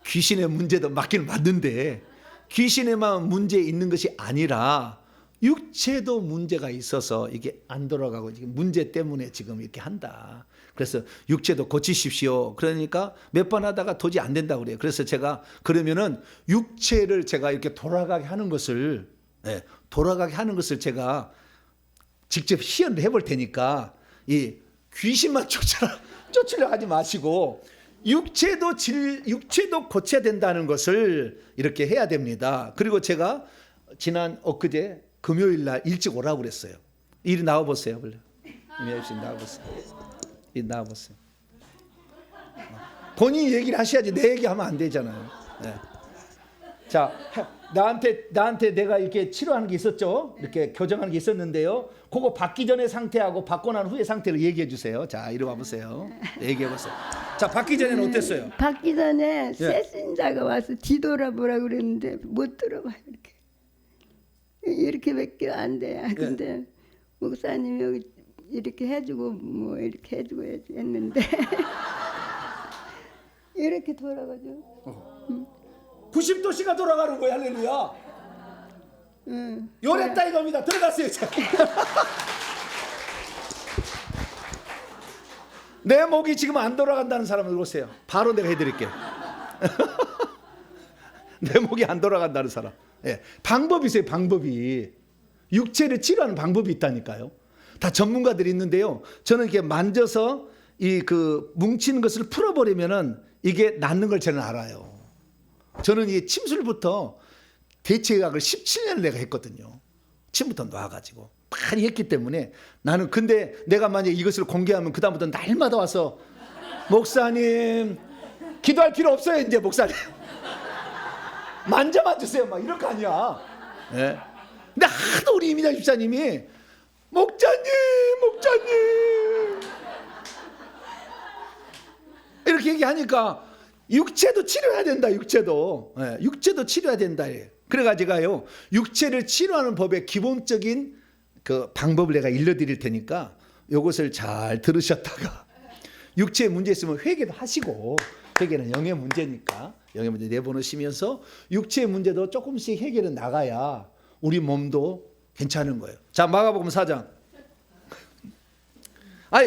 귀신의 문제도 맞기는 맞는데 귀신에만 문제 있는 것이 아니라 육체도 문제가 있어서 이게 안 돌아가고 지금 문제 때문에 지금 이렇게 한다. 그래서 육체도 고치십시오. 그러니까 몇 번 하다가 도저히 안 된다고 그래요. 그래서 제가 그러면은 육체를 제가 이렇게 돌아가게 하는 것을 제가 직접 시연을 해볼 테니까 이 귀신만 쫓으려 하지 마시고 육체도 고쳐야 된다는 것을 이렇게 해야 됩니다. 그리고 제가 지난 엊그제 금요일 날 일찍 오라고 그랬어요. 이리 나와 보세요. 이리 나와 보세요. 본인이 얘기를 하셔야지 내 얘기하면 안 되잖아요. 네. 자, 나한테 내가 이렇게 치료하는 게 있었죠. 이렇게 교정하는 게 있었는데요. 그거 받기 전의 상태하고 받고 난 후의 상태를 얘기해 주세요. 자, 이리 와 보세요. 얘기해 보세요. 자, 받기 전에는 어땠어요? 받기 전에 세신자가 와서 뒤돌아보라 그랬는데 못 들어봐요. 이렇게밖에 안 돼. 근데 목사님이 여기 이렇게 해주고 뭐 이렇게 해주고 했는데 이렇게 돌아가죠. 90도씨가 돌아가는 거야. 할렐루야. 요랬다 이겁니다. 들어갔어요. 내 목이 지금 안 돌아간다는 사람을 오세요. 바로 내가 해드릴게요. 내 목이 안 돌아간다는 사람. 방법이 있어요. 방법이. 육체를 치료하는 방법이 있다니까요. 다 전문가들이 있는데요. 저는 이렇게 만져서 뭉치는 것을 풀어버리면은 이게 낫는 걸 저는 알아요. 저는 이 침술부터 대체의학을 17년을 내가 했거든요. 침부터 놔가지고 많이 했기 때문에 나는 근데 내가 만약 이것을 공개하면 그다음부터 날마다 와서 목사님 기도할 필요 없어요 이제 목사님 만져만 주세요 막 이럴 거 아니야. 네. 근데 하도 우리 이민자 집사님이 목사님 이렇게 얘기하니까 육체도 치료해야 된다. 육체도 치료해야 된다. 그래가지고요 육체를 치료하는 법의 기본적인 그 방법을 내가 일러드릴 테니까 이것을 잘 들으셨다가 육체에 문제 있으면 회개도 하시고 회개는 영의 문제니까 영의 문제 내보내시면서 육체의 문제도 조금씩 해결해 나가야 우리 몸도 괜찮은 거예요. 자, 마가복음 4장.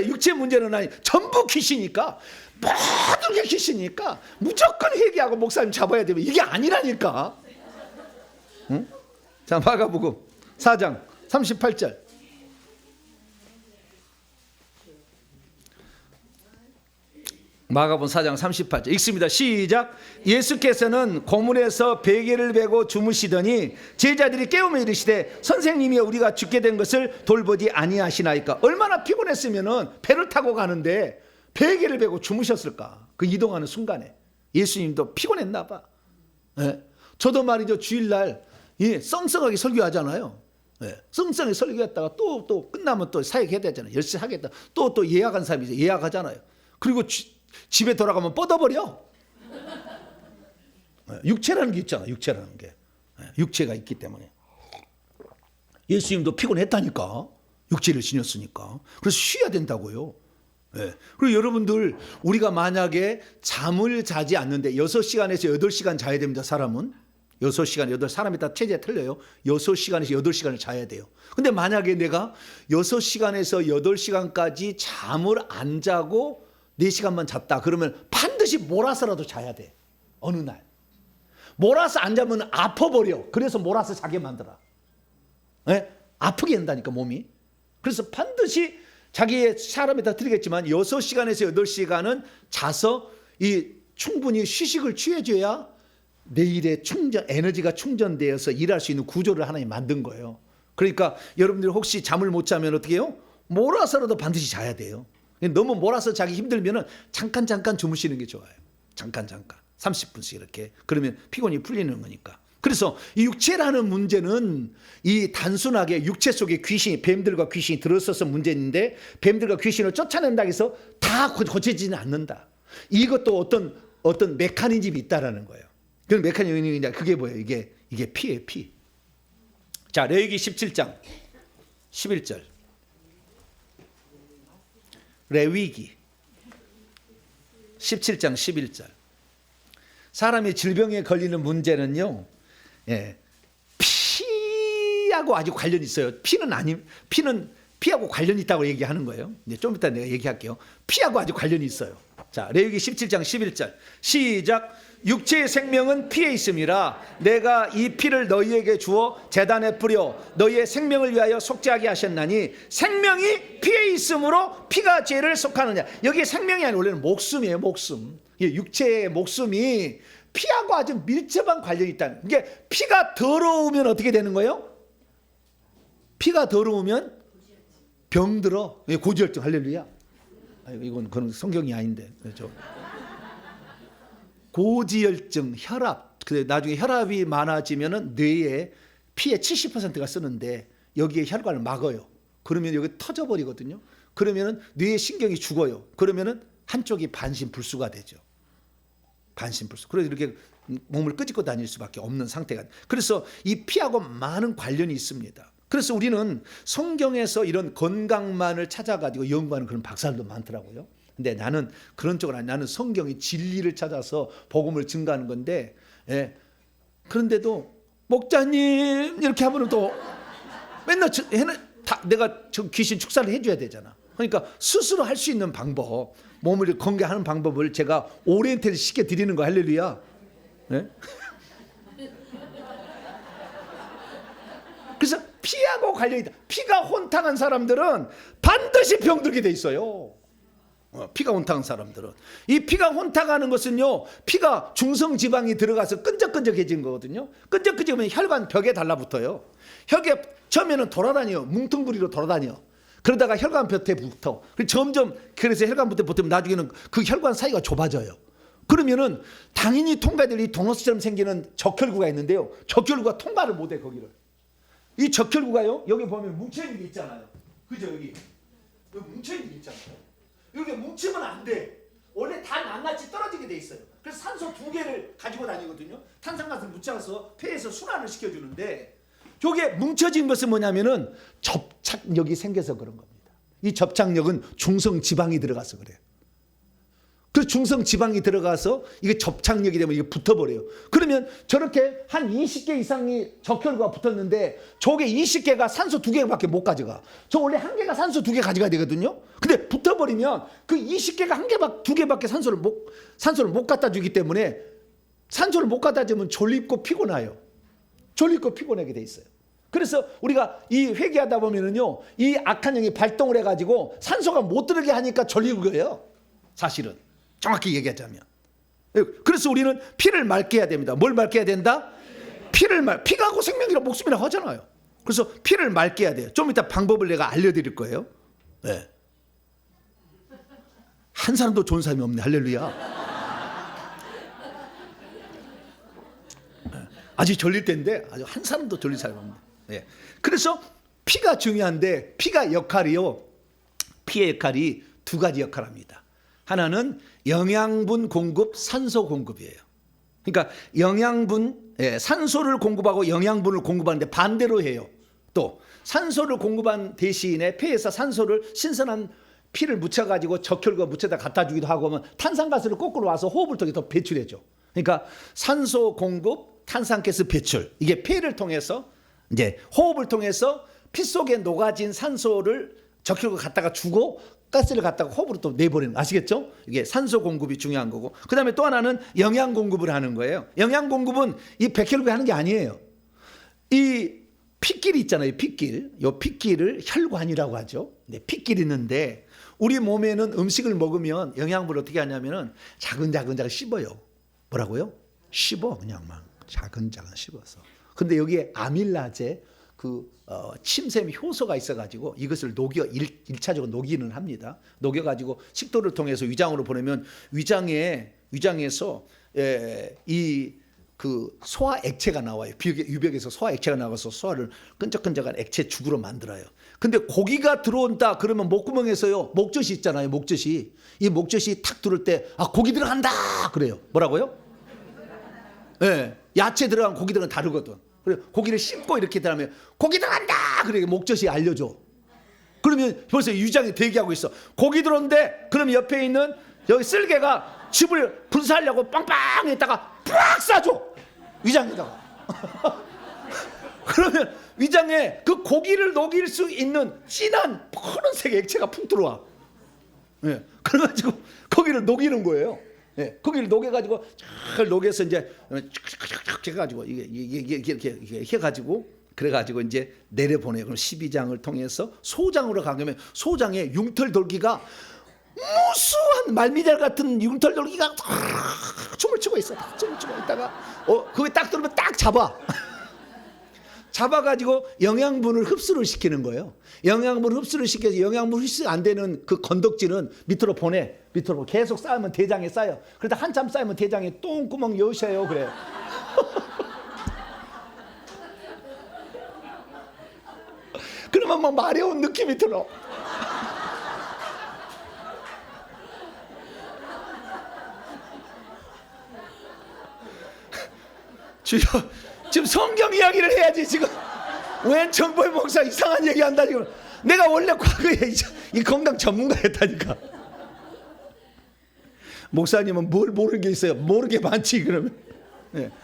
육체 문제는 아니 전부 귀신이니까 모든 게 귀신이니까 무조건 회개하고 목사님 잡아야 되면 이게 아니라니까. 응? 자, 마가복음 4장 38절. 마가복음 4장 38절 읽습니다. 시작. 예수께서는 고문에서 베개를 베고 주무시더니 제자들이 깨우며 이르시되 선생님이여 우리가 죽게 된 것을 돌보지 아니하시나이까. 얼마나 피곤했으면은 배를 타고 가는데 베개를 베고 주무셨을까? 그 이동하는 순간에 예수님도 피곤했나 봐. 예. 저도 말이죠, 주일날 썽썽하게 설교하잖아요. 예. 썽썽하게 설교했다가 또 끝나면 또 사역해야 되잖아요. 열심히 하겠다. 또 예약한 사람이 이제 예약하잖아요. 그리고 집에 돌아가면 뻗어버려. 예. 육체라는 게 있잖아. 육체라는 게. 예. 육체가 있기 때문에. 예수님도 피곤했다니까. 육체를 지녔으니까. 그래서 쉬어야 된다고요. 예. 그리고 여러분들, 우리가 만약에 잠을 자지 않는데 6시간에서 8시간 자야 됩니다. 사람은 6시간, 사람이 다 체제가 틀려요. 6시간에서 8시간을 자야 돼요. 근데 만약에 내가 6시간에서 8시간까지 잠을 안 자고 4시간만 잤다 그러면 반드시 몰아서라도 자야 돼. 어느 날 몰아서 안 자면 아파버려. 그래서 몰아서 자게 만들어. 예? 아프게 한다니까, 몸이. 그래서 반드시 자기의 사람에 다 드리겠지만 6시간에서 8시간은 자서 충분히 휴식을 취해줘야 내일의 에너지가 충전되어서 일할 수 있는 구조를 하나님 만든 거예요. 그러니까 여러분들 혹시 잠을 못 자면 어떻게 해요? 몰아서라도 반드시 자야 돼요. 너무 몰아서 자기 힘들면 잠깐 주무시는 게 좋아요. 잠깐 30분씩 이렇게. 그러면 피곤이 풀리는 거니까. 그래서 이 육체라는 문제는 이 단순하게 육체 속에 뱀들과 귀신이 들어서서 문제인데, 뱀들과 귀신을 쫓아낸다고 해서 다 고쳐지지는 않는다. 이것도 어떤 메커니즘이 있다라는 거예요. 그 메커니즘이 그게 뭐예요? 이게 피예요, 피. 자, 레위기 17장 11절. 레위기 17장 11절. 사람이 질병에 걸리는 문제는요, 예, 피하고 아주 관련이 있어요. 피는 피하고 관련이 있다고 얘기하는 거예요. 이제 좀 이따 내가 얘기할게요. 피하고 아주 관련이 있어요. 자, 레위기 17장 11절 시작. 육체의 생명은 피에 있음이라 내가 이 피를 너희에게 주어 제단에 뿌려 너희의 생명을 위하여 속죄하게 하셨나니 생명이 피에 있으므로 피가 죄를 속하느냐. 여기 생명이 아니라 원래는 목숨이에요. 목숨. 육체의 목숨이 피하고 아주 밀접한 관련이 있다는. 이게 피가 더러우면 어떻게 되는 거예요? 피가 더러우면 병들어. 고지혈증. 할렐루야. 이건 그런 성경이 아닌데. 그렇죠? 고지혈증, 혈압. 나중에 혈압이 많아지면은 뇌에 피의 70%가 쓰는데 여기에 혈관을 막아요. 그러면 여기 터져버리거든요. 그러면은 뇌의 신경이 죽어요. 그러면은 한쪽이 반신불수가 되죠. 반신불수. 그래서 이렇게 몸을 끄집고 다닐 수밖에 없는 상태가. 그래서 이 피하고 많은 관련이 있습니다. 그래서 우리는 성경에서 이런 건강만을 찾아가지고 연구하는 그런 박사들도 많더라고요. 근데 나는 그런 쪽은 아니야. 나는 성경의 진리를 찾아서 복음을 증거하는 건데, 예. 그런데도 목자님 이렇게 하면 또 맨날 내가 귀신 축사를 해줘야 되잖아. 그러니까 스스로 할 수 있는 방법, 몸을 건강하는 방법을 제가 오리엔테를 시켜드리는 거. 할렐루야. 네? 그래서 피하고 관련이 있다. 피가 혼탁한 사람들은 반드시 병들게 돼 있어요. 피가 혼탁한 사람들은. 이 피가 혼탁하는 것은요, 피가 중성지방이 들어가서 끈적끈적해진 거거든요. 끈적끈적하면 혈관 벽에 달라붙어요. 혈관 처음에는 돌아다녀. 뭉텅구리로 돌아다녀. 그러다가 혈관 벽에 붙어. 점점 그래서 혈관 벽에 붙으면 나중에는 그 혈관 사이가 좁아져요. 그러면은 당연히 통과될 이 도너스처럼 생기는 적혈구가 있는데요. 적혈구가 통과를 못해 거기를. 이 적혈구가요. 여기 보면 뭉쳐있는 게 있잖아요. 그죠? 여기 뭉쳐있는 게 있잖아요. 여기 뭉치면 안 돼. 원래 다 낱낱이 떨어지게 돼 있어요. 그래서 산소 2개를 가지고 다니거든요. 탄산가스를 묻혀서 폐에서 순환을 시켜주는데, 저게 뭉쳐진 것은 뭐냐면은 접착력이 생겨서 그런 겁니다. 이 접착력은 중성지방이 들어가서 그래요. 그 중성지방이 들어가서 이게 접착력이 되면 이게 붙어버려요. 그러면 저렇게 한 20개 이상이 적혈구가 붙었는데 저게 20개가 산소 2개밖에 못 가져가. 저 원래 1개가 산소 2개 가져가야 되거든요. 근데 붙어버리면 그 20개가 2개밖에 산소를 못 갖다 주기 때문에, 산소를 못 갖다 주면 졸립고 피곤해요. 졸립고 피곤하게 돼 있어요. 그래서 우리가 이 회개하다 보면은요, 이 악한 영이 발동을 해가지고 산소가 못 들어게 하니까 졸리는 거예요. 사실은. 정확히 얘기하자면. 그래서 우리는 피를 맑게 해야 됩니다. 뭘 맑게 해야 된다? 피가고 생명이라 목숨이라 하잖아요. 그래서 피를 맑게 해야 돼요. 좀 이따 방법을 내가 알려드릴 거예요. 네. 한 사람도 좋은 사람이 없네. 할렐루야. 아주 졸릴 때인데 아주 한 사람도 졸릴 사람이 없네. 예. 그래서 피가 중요한데 피가 역할이요. 피의 역할이 두 가지 역할을 합니다. 하나는 영양분 공급, 산소 공급이에요. 그러니까 영양분, 산소를 공급하고 영양분을 공급하는데 반대로 해요. 또 산소를 공급한 대신에 폐에서 산소를 신선한 피를 묻혀가지고 적혈과 묻혀다 갖다 주기도 하고 하면 탄산가스를 거꾸로 와서 호흡을 통해 더 배출해줘. 그러니까 산소 공급, 탄산가스 배출. 이게 폐를 통해서 이제 호흡을 통해서 피 속에 녹아진 산소를 적혈과 갖다가 주고 가스를 갖다가 호흡으로 또 내보내는 거 아시겠죠? 이게 산소 공급이 중요한 거고 그 다음에 또 하나는 영양 공급을 하는 거예요. 영양 공급은 이 백혈구가 하는 게 아니에요. 이 핏길 있잖아요. 핏길. 요 핏길을 혈관이라고 하죠. 네, 핏길이 있는데 우리 몸에는 음식을 먹으면 영양분을 어떻게 하냐면은 자근자근 씹어요. 뭐라고요? 씹어 그냥 막 자근자근 씹어서. 근데 여기에 아밀라제 침샘 효소가 있어가지고 이것을 녹여 1차적으로 녹이는 합니다. 녹여가지고 식도를 통해서 위장으로 보내면 위장에서 소화 액체가 나와요. 유벽에서 소화 액체가 나와서 소화를 끈적끈적한 액체 죽으로 만들어요. 근데 고기가 들어온다 그러면 목구멍에서요 목젖이 있잖아요. 목젖이 이 목젖이 탁 들어올 때 고기 들어간다 그래요. 뭐라고요? 네, 야채 들어간 고기 들어간 다르거든. 그래 고기를 씹고 이렇게 들어가면 고기 들어간다 그래 목젖이 알려줘. 그러면 벌써 위장이 대기하고 있어. 고기 들어온대. 그럼 옆에 있는 여기 쓸개가 즙을 분사하려고 빵빵 했다가 팍 쏴줘 위장에다가. 그러면 위장에 그 고기를 녹일 수 있는 진한 푸른색 액체가 푹 들어와. 예, 그래가지고 거기를 녹이는 거예요. 예, 거기를 녹여가지고 잘 녹여서 이제 해가지고 이게 해가지고 그래가지고 이제 내려보내요. 그럼 12장을 통해서 소장으로 가면 소장에 융털 돌기가 무수한 말미잘 같은 융털 돌기가 춤을 추고 있어. 춤을 추고 있다가 거기 딱 들어오면 딱 잡아가지고 영양분을 흡수를 시키는 거예요. 영양분을 흡수를 시켜서 영양분 흡수 안 되는 그 건덕지는 밑으로 보내. 밑으로 계속 쌓으면 대장에 쌓여. 그러다 한참 쌓이면 대장에 똥구멍 여셔요. 그래. 그러면 막 마려운 느낌이 들어. 주여, 지금 성경 이야기를 해야지. 지금 웬 정보의 목사 이상한 얘기 한다 지금. 내가 원래 과거에 이 건강 전문가였다니까. 목사님은 뭘 모르는 게 있어요? 모르는 게 많지. 그러면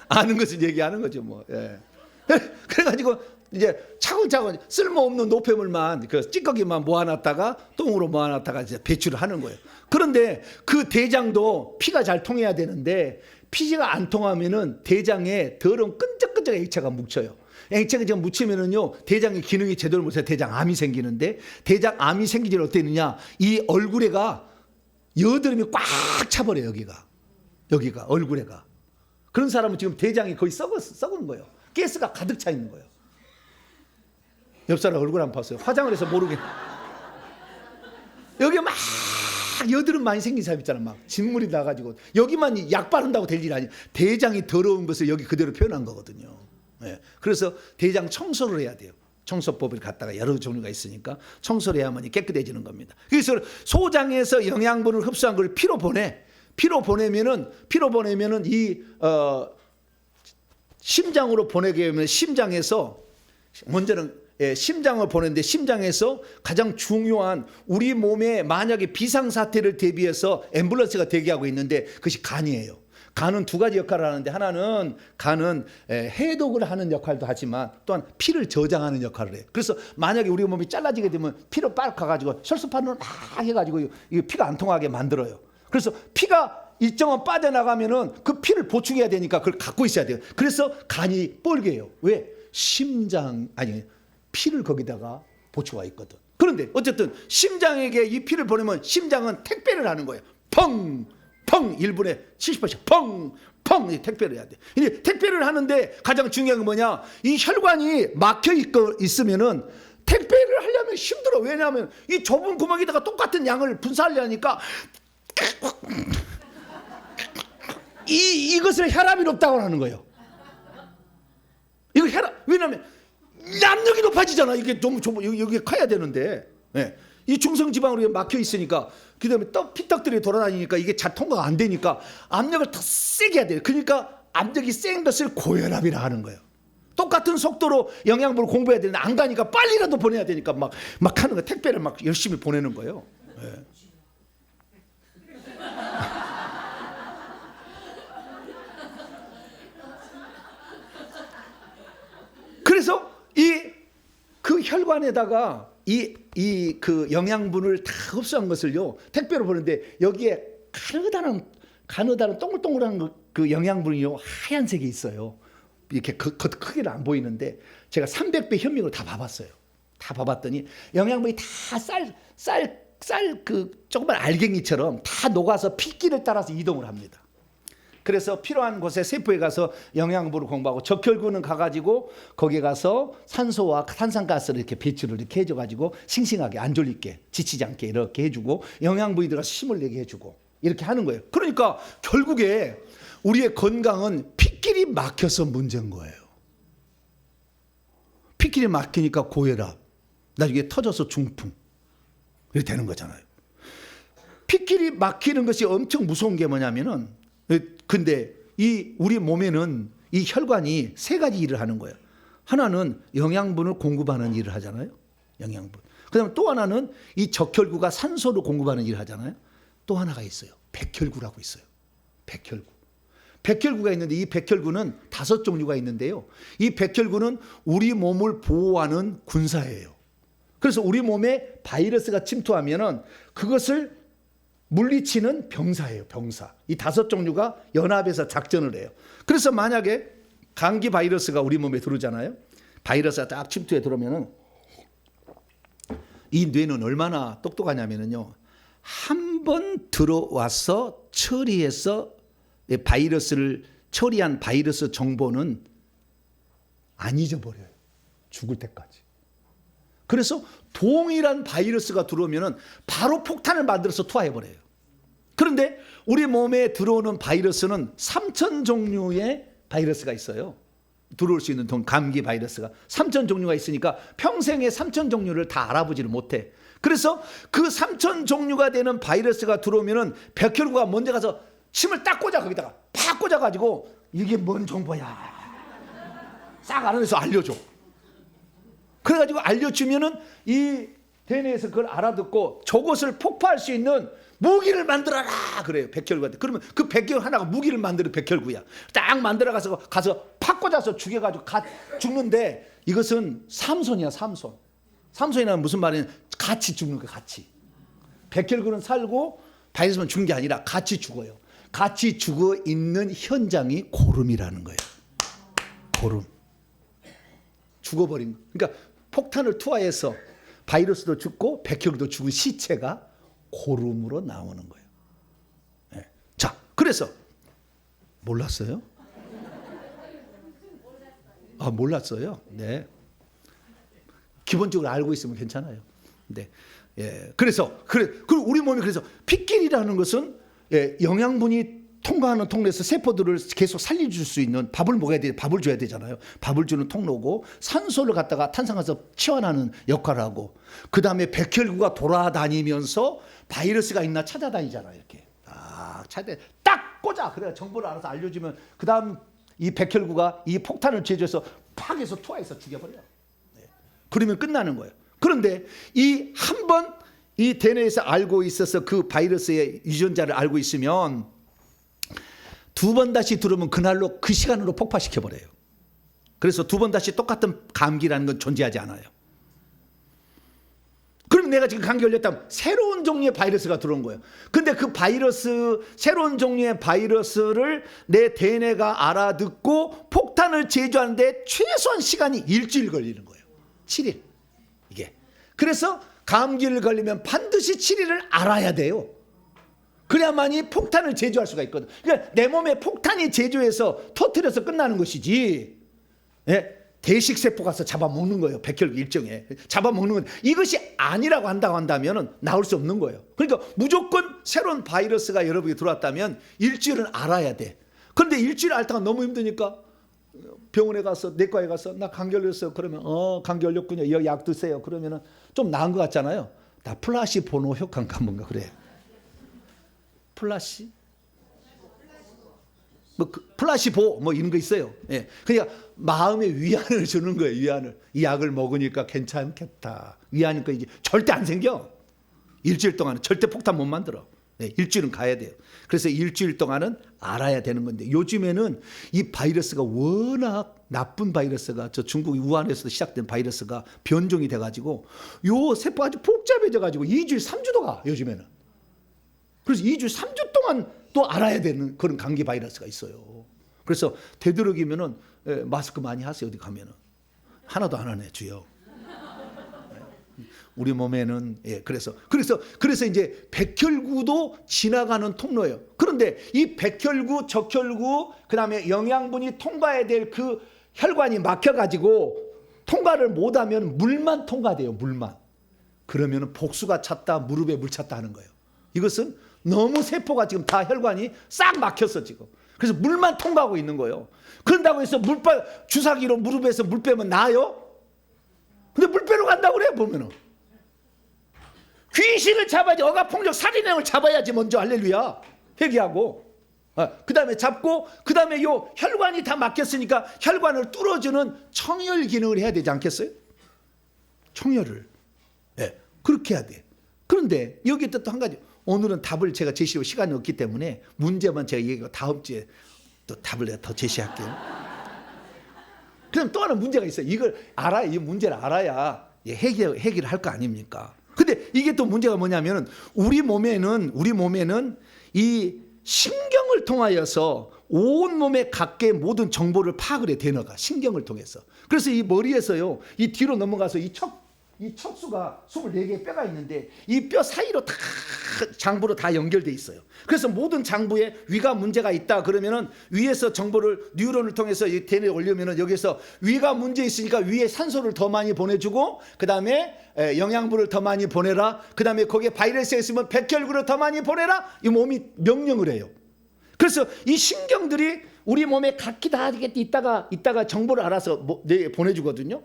아는 것을 얘기하는 거죠 뭐. 그래가지고 이제 차근차근 쓸모없는 노폐물만 찌꺼기만 모아놨다가 똥으로 모아놨다가 이제 배출을 하는 거예요. 그런데 그 대장도 피가 잘 통해야 되는데 피가 안 통하면은 대장에 더러운 끈적끈적한 액체가 묻혀요. 액체가 지금 묻히면은요 대장의 기능이 제대로 못해서 대장암이 생기는데 대장암이 생기지 어땠느냐? 이 얼굴에가 여드름이 꽉 차버려. 여기가 얼굴에가. 그런 사람은 지금 대장이 거의 썩은 거예요. 가스가 가득 차 있는 거예요. 옆 사람 얼굴 안 봤어요. 화장을 해서 모르게. 여기 막 여드름 많이 생긴 사람 있잖아. 막 진물이 나가지고 여기만 약 바른다고 될 일 아니에요. 대장이 더러운 것을 여기 그대로 표현한 거거든요. 그래서 대장 청소를 해야 돼요. 청소법을 갖다가 여러 종류가 있으니까 청소를 해야만 깨끗해지는 겁니다. 그래서 소장에서 영양분을 흡수한 걸 피로 보내. 피로 보내면은 이 심장으로 보내게 되면 심장에서 먼저는 심장을 보내는데 심장에서 가장 중요한 우리 몸에 만약에 비상사태를 대비해서 앰뷸런스가 대기하고 있는데 그것이 간이에요. 간은 두 가지 역할을 하는데 하나는 간은 해독을 하는 역할도 하지만 또한 피를 저장하는 역할을 해요. 그래서 만약에 우리 몸이 잘라지게 되면 피를 빨리 가가지고 혈소판으로 막 해가지고 이 피가 안 통하게 만들어요. 그래서 피가 일정은 빠져나가면은 그 피를 보충해야 되니까 그걸 갖고 있어야 돼요. 그래서 간이 뻘개요. 왜? 피를 거기다가 보충하고 있거든. 그런데 어쨌든 심장에게 이 피를 보내면 심장은 택배를 하는 거예요. 펑 1분에 70번씩 펑 택배를 해야 돼. 이제 택배를 하는데 가장 중요한 건 뭐냐? 이 혈관이 막혀 있으면은 택배를 하려면 힘들어. 왜냐하면 이 좁은 구멍에다가 똑같은 양을 분사하려니까 이것을 혈압이 높다고 하는 거예요. 이거 혈압, 왜냐하면 압력이 높아지잖아. 이게 좀 여기 커야 되는데, 예. 이 중성지방으로 막혀 있으니까, 그다음에 피떡들이 돌아다니니까 이게 잘 통과가 안 되니까 압력을 더 세게 해야 돼요. 그러니까 압력이 센 것을 고혈압이라 하는 거예요. 똑같은 속도로 영양분을 공부해야 되는데 안 가니까 빨리라도 보내야 되니까 막 하는 거, 택배를 막 열심히 보내는 거예요. 예. 그래서 그 혈관에다가 그 영양분을 다 흡수한 것을요, 택배로 보는데 여기에 가느다란 동글동글한 그 영양분이요, 하얀색이 있어요. 이렇게 크게는 안 보이는데 제가 300배 현미경으로 다 봐봤어요. 다 봐봤더니 영양분이 다 쌀 그 조그만 알갱이처럼 다 녹아서 핏길을 따라서 이동을 합니다. 그래서 필요한 곳에 세포에 가서 영양분을 공부하고, 적혈구는 가가지고 거기에 가서 산소와 탄산가스를 이렇게 배출을 이렇게 해줘가지고 싱싱하게 안 졸리게 지치지 않게 이렇게 해주고, 영양분이 들어가서 힘을 내게 해주고 이렇게 하는 거예요. 그러니까 결국에 우리의 건강은 핏길이 막혀서 문제인 거예요. 핏길이 막히니까 고혈압, 나중에 터져서 중풍 이렇게 되는 거잖아요. 핏길이 막히는 것이 엄청 무서운 게 뭐냐면은, 근데 우리 몸에는 이 혈관이 세 가지 일을 하는 거예요. 하나는 영양분을 공급하는 일을 하잖아요. 영양분. 그다음에 또 하나는 이 적혈구가 산소를 공급하는 일을 하잖아요. 또 하나가 있어요. 백혈구라고 있어요. 백혈구가 있는데 이 백혈구는 5종류가 있는데요. 이 백혈구는 우리 몸을 보호하는 군사예요. 그래서 우리 몸에 바이러스가 침투하면은 그것을 물리치는 병사예요. 병사. 이 5종류가 연합해서 작전을 해요. 그래서 만약에 감기 바이러스가 우리 몸에 들어오잖아요. 바이러스가 딱 침투해 들어오면은 이 뇌는 얼마나 똑똑하냐면요, 한 번 들어와서 처리해서 바이러스를 처리한 바이러스 정보는 안 잊어버려요. 죽을 때까지. 그래서 동일한 바이러스가 들어오면은 바로 폭탄을 만들어서 투하해버려요. 그런데 우리 몸에 들어오는 바이러스는 3,000종류의 바이러스가 있어요. 들어올 수 있는 감기 바이러스가 3,000종류가 있으니까 평생에 3,000종류를 다 알아보지를 못해. 그래서 그 3,000종류가 되는 바이러스가 들어오면은 백혈구가 먼저 가서 침을 딱 꽂아, 거기다가 팍 꽂아가지고 이게 뭔 정보야 싹 알아내서 알려줘. 그래가지고 알려주면은 이 대뇌에서 그걸 알아듣고 저것을 폭파할 수 있는 무기를 만들어라 그래요. 백혈구한테. 그러면 그 백혈 하나가 무기를 만드는 백혈구야. 딱 만들어 가서 팍 꽂아서 죽여가지고 죽는데, 이것은 삼손이야. 삼손이라는 무슨 말이냐, 같이 죽는 거야. 같이. 백혈구는 살고 바이러스만 죽는 게 아니라 같이 죽어요. 같이 죽어 있는 현장이 고름이라는 거예요. 고름. 죽어버린 거. 그러니까 폭탄을 투하해서 바이러스도 죽고 백혈구도 죽은 시체가 고름으로 나오는 거예요. 네. 자, 그래서 몰랐어요? 몰랐어요. 네. 기본적으로 알고 있으면 괜찮아요. 네. 예. 그래서 그리고 우리 몸이 그래서 핏길이라는 것은, 예, 영양분이 통과하는 통로에서 세포들을 계속 살려줄 수 있는 밥을 먹어야 돼. 밥을 줘야 되잖아요. 밥을 주는 통로고, 산소를 갖다가 탄산가스 치환하는 역할을 하고, 그 다음에 백혈구가 돌아다니면서 바이러스가 있나 찾아다니잖아요. 이렇게 딱 꽂아. 그래야 정보를 알아서 알려주면 그 다음 이 백혈구가 이 폭탄을 제조해서 팍 해서 투하해서 죽여버려요. 네. 그러면 끝나는 거예요. 그런데 이 한 번 이 대뇌에서 알고 있어서 그 바이러스의 유전자를 알고 있으면 2번 다시 들어오면 그날로 그 시간으로 폭파시켜버려요. 그래서 2번 다시 똑같은 감기라는 건 존재하지 않아요. 그럼 내가 지금 감기 걸렸다면 새로운 종류의 바이러스가 들어온 거예요. 근데 그 새로운 종류의 바이러스를 내 대뇌가 알아듣고 폭탄을 제조하는데 최소한 시간이 일주일 걸리는 거예요. 7일. 이게. 그래서 감기를 걸리면 반드시 7일을 알아야 돼요. 그래야만이 폭탄을 제조할 수가 있거든. 그러니까 내 몸에 폭탄이 제조해서 터뜨려서 끝나는 것이지. 예? 대식 세포 가서 잡아먹는 거예요. 백혈구 일종에 잡아먹는 건 이것이 아니라고 한다면 나올 수 없는 거예요. 그러니까 무조건 새로운 바이러스가 여러분이 들어왔다면 일주일은 알아야 돼. 그런데 일주일 앓다가 너무 힘드니까 병원에 가서 내과에 가서 나 감기 걸렸어요. 그러면 감기 걸렸군요. 이 약 드세요. 그러면은 좀 나은 것 같잖아요. 다 플라시보노 효과인가 뭔가 그래. 플라시보 뭐 이런 거 있어요. 예. 그러니까 마음의 위안을 주는 거예요. 위안을. 이 약을 먹으니까 괜찮겠다. 위안이니까 이제 절대 안 생겨. 일주일 동안은 절대 폭탄 못 만들어. 예. 일주일은 가야 돼요. 그래서 일주일 동안은 알아야 되는 건데 요즘에는 이 바이러스가 워낙 나쁜 바이러스가 저 중국 우한에서 시작된 바이러스가 변종이 돼가지고 요 세포가 아주 복잡해져가지고 2주일 3주도 가 요즘에는. 그래서 2주 3주 동안 또 알아야 되는 그런 감기 바이러스가 있어요. 그래서 되도록이면은 마스크 많이 하세요. 어디 가면은 하나도 안 하네 주여. 우리 몸에는 그래서 이제 백혈구도 지나가는 통로예요. 그런데 이 백혈구, 적혈구, 그다음에 영양분이 통과해야 될 그 혈관이 막혀가지고 통과를 못하면 물만 통과돼요. 물만. 그러면은 복수가 찼다, 무릎에 물 찼다 하는 거예요. 이것은 너무 세포가 지금 다 혈관이 싹 막혔어 지금. 그래서 물만 통과하고 있는 거예요. 그런다고 해서 주사기로 무릎에서 물 빼면 나아요? 근데 물 빼러 간다고 그래 보면은. 귀신을 잡아야지. 억압폭력 살인행을 잡아야지 먼저. 할렐루야. 회개하고 그 다음에 잡고 그 다음에 요 혈관이 다 막혔으니까 혈관을 뚫어주는 청혈 기능을 해야 되지 않겠어요? 청혈을 그렇게 해야 돼. 그런데 여기 또 한 가지, 오늘은 답을 제가 제시할 시간이 없기 때문에 문제만 제가 얘기하고 다음 주에 또 답을 내가 더 제시할게요. 그럼 또 하나 문제가 있어요. 이걸 알아야, 이 문제를 알아야 해결을 할 거 아닙니까? 근데 이게 또 문제가 뭐냐면 우리 몸에는 이 신경을 통하여서 온 몸의 각계의 모든 정보를 파악을 해, 대너가 신경을 통해서. 그래서 이 머리에서요, 이 뒤로 넘어가서 이 척수가 24개의 뼈가 있는데 이 뼈 사이로 다 장부로 다 연결돼 있어요. 그래서 모든 장부에 위가 문제가 있다 그러면은 위에서 정보를 뉴런을 통해서 이 대뇌에 올리면은 여기서 위가 문제 있으니까 위에 산소를 더 많이 보내주고 그 다음에 영양분을 더 많이 보내라. 그 다음에 거기에 바이러스가 있으면 백혈구를 더 많이 보내라. 이 몸이 명령을 해요. 그래서 이 신경들이 우리 몸에 각기 다 있다가 정보를 알아서 보내주거든요.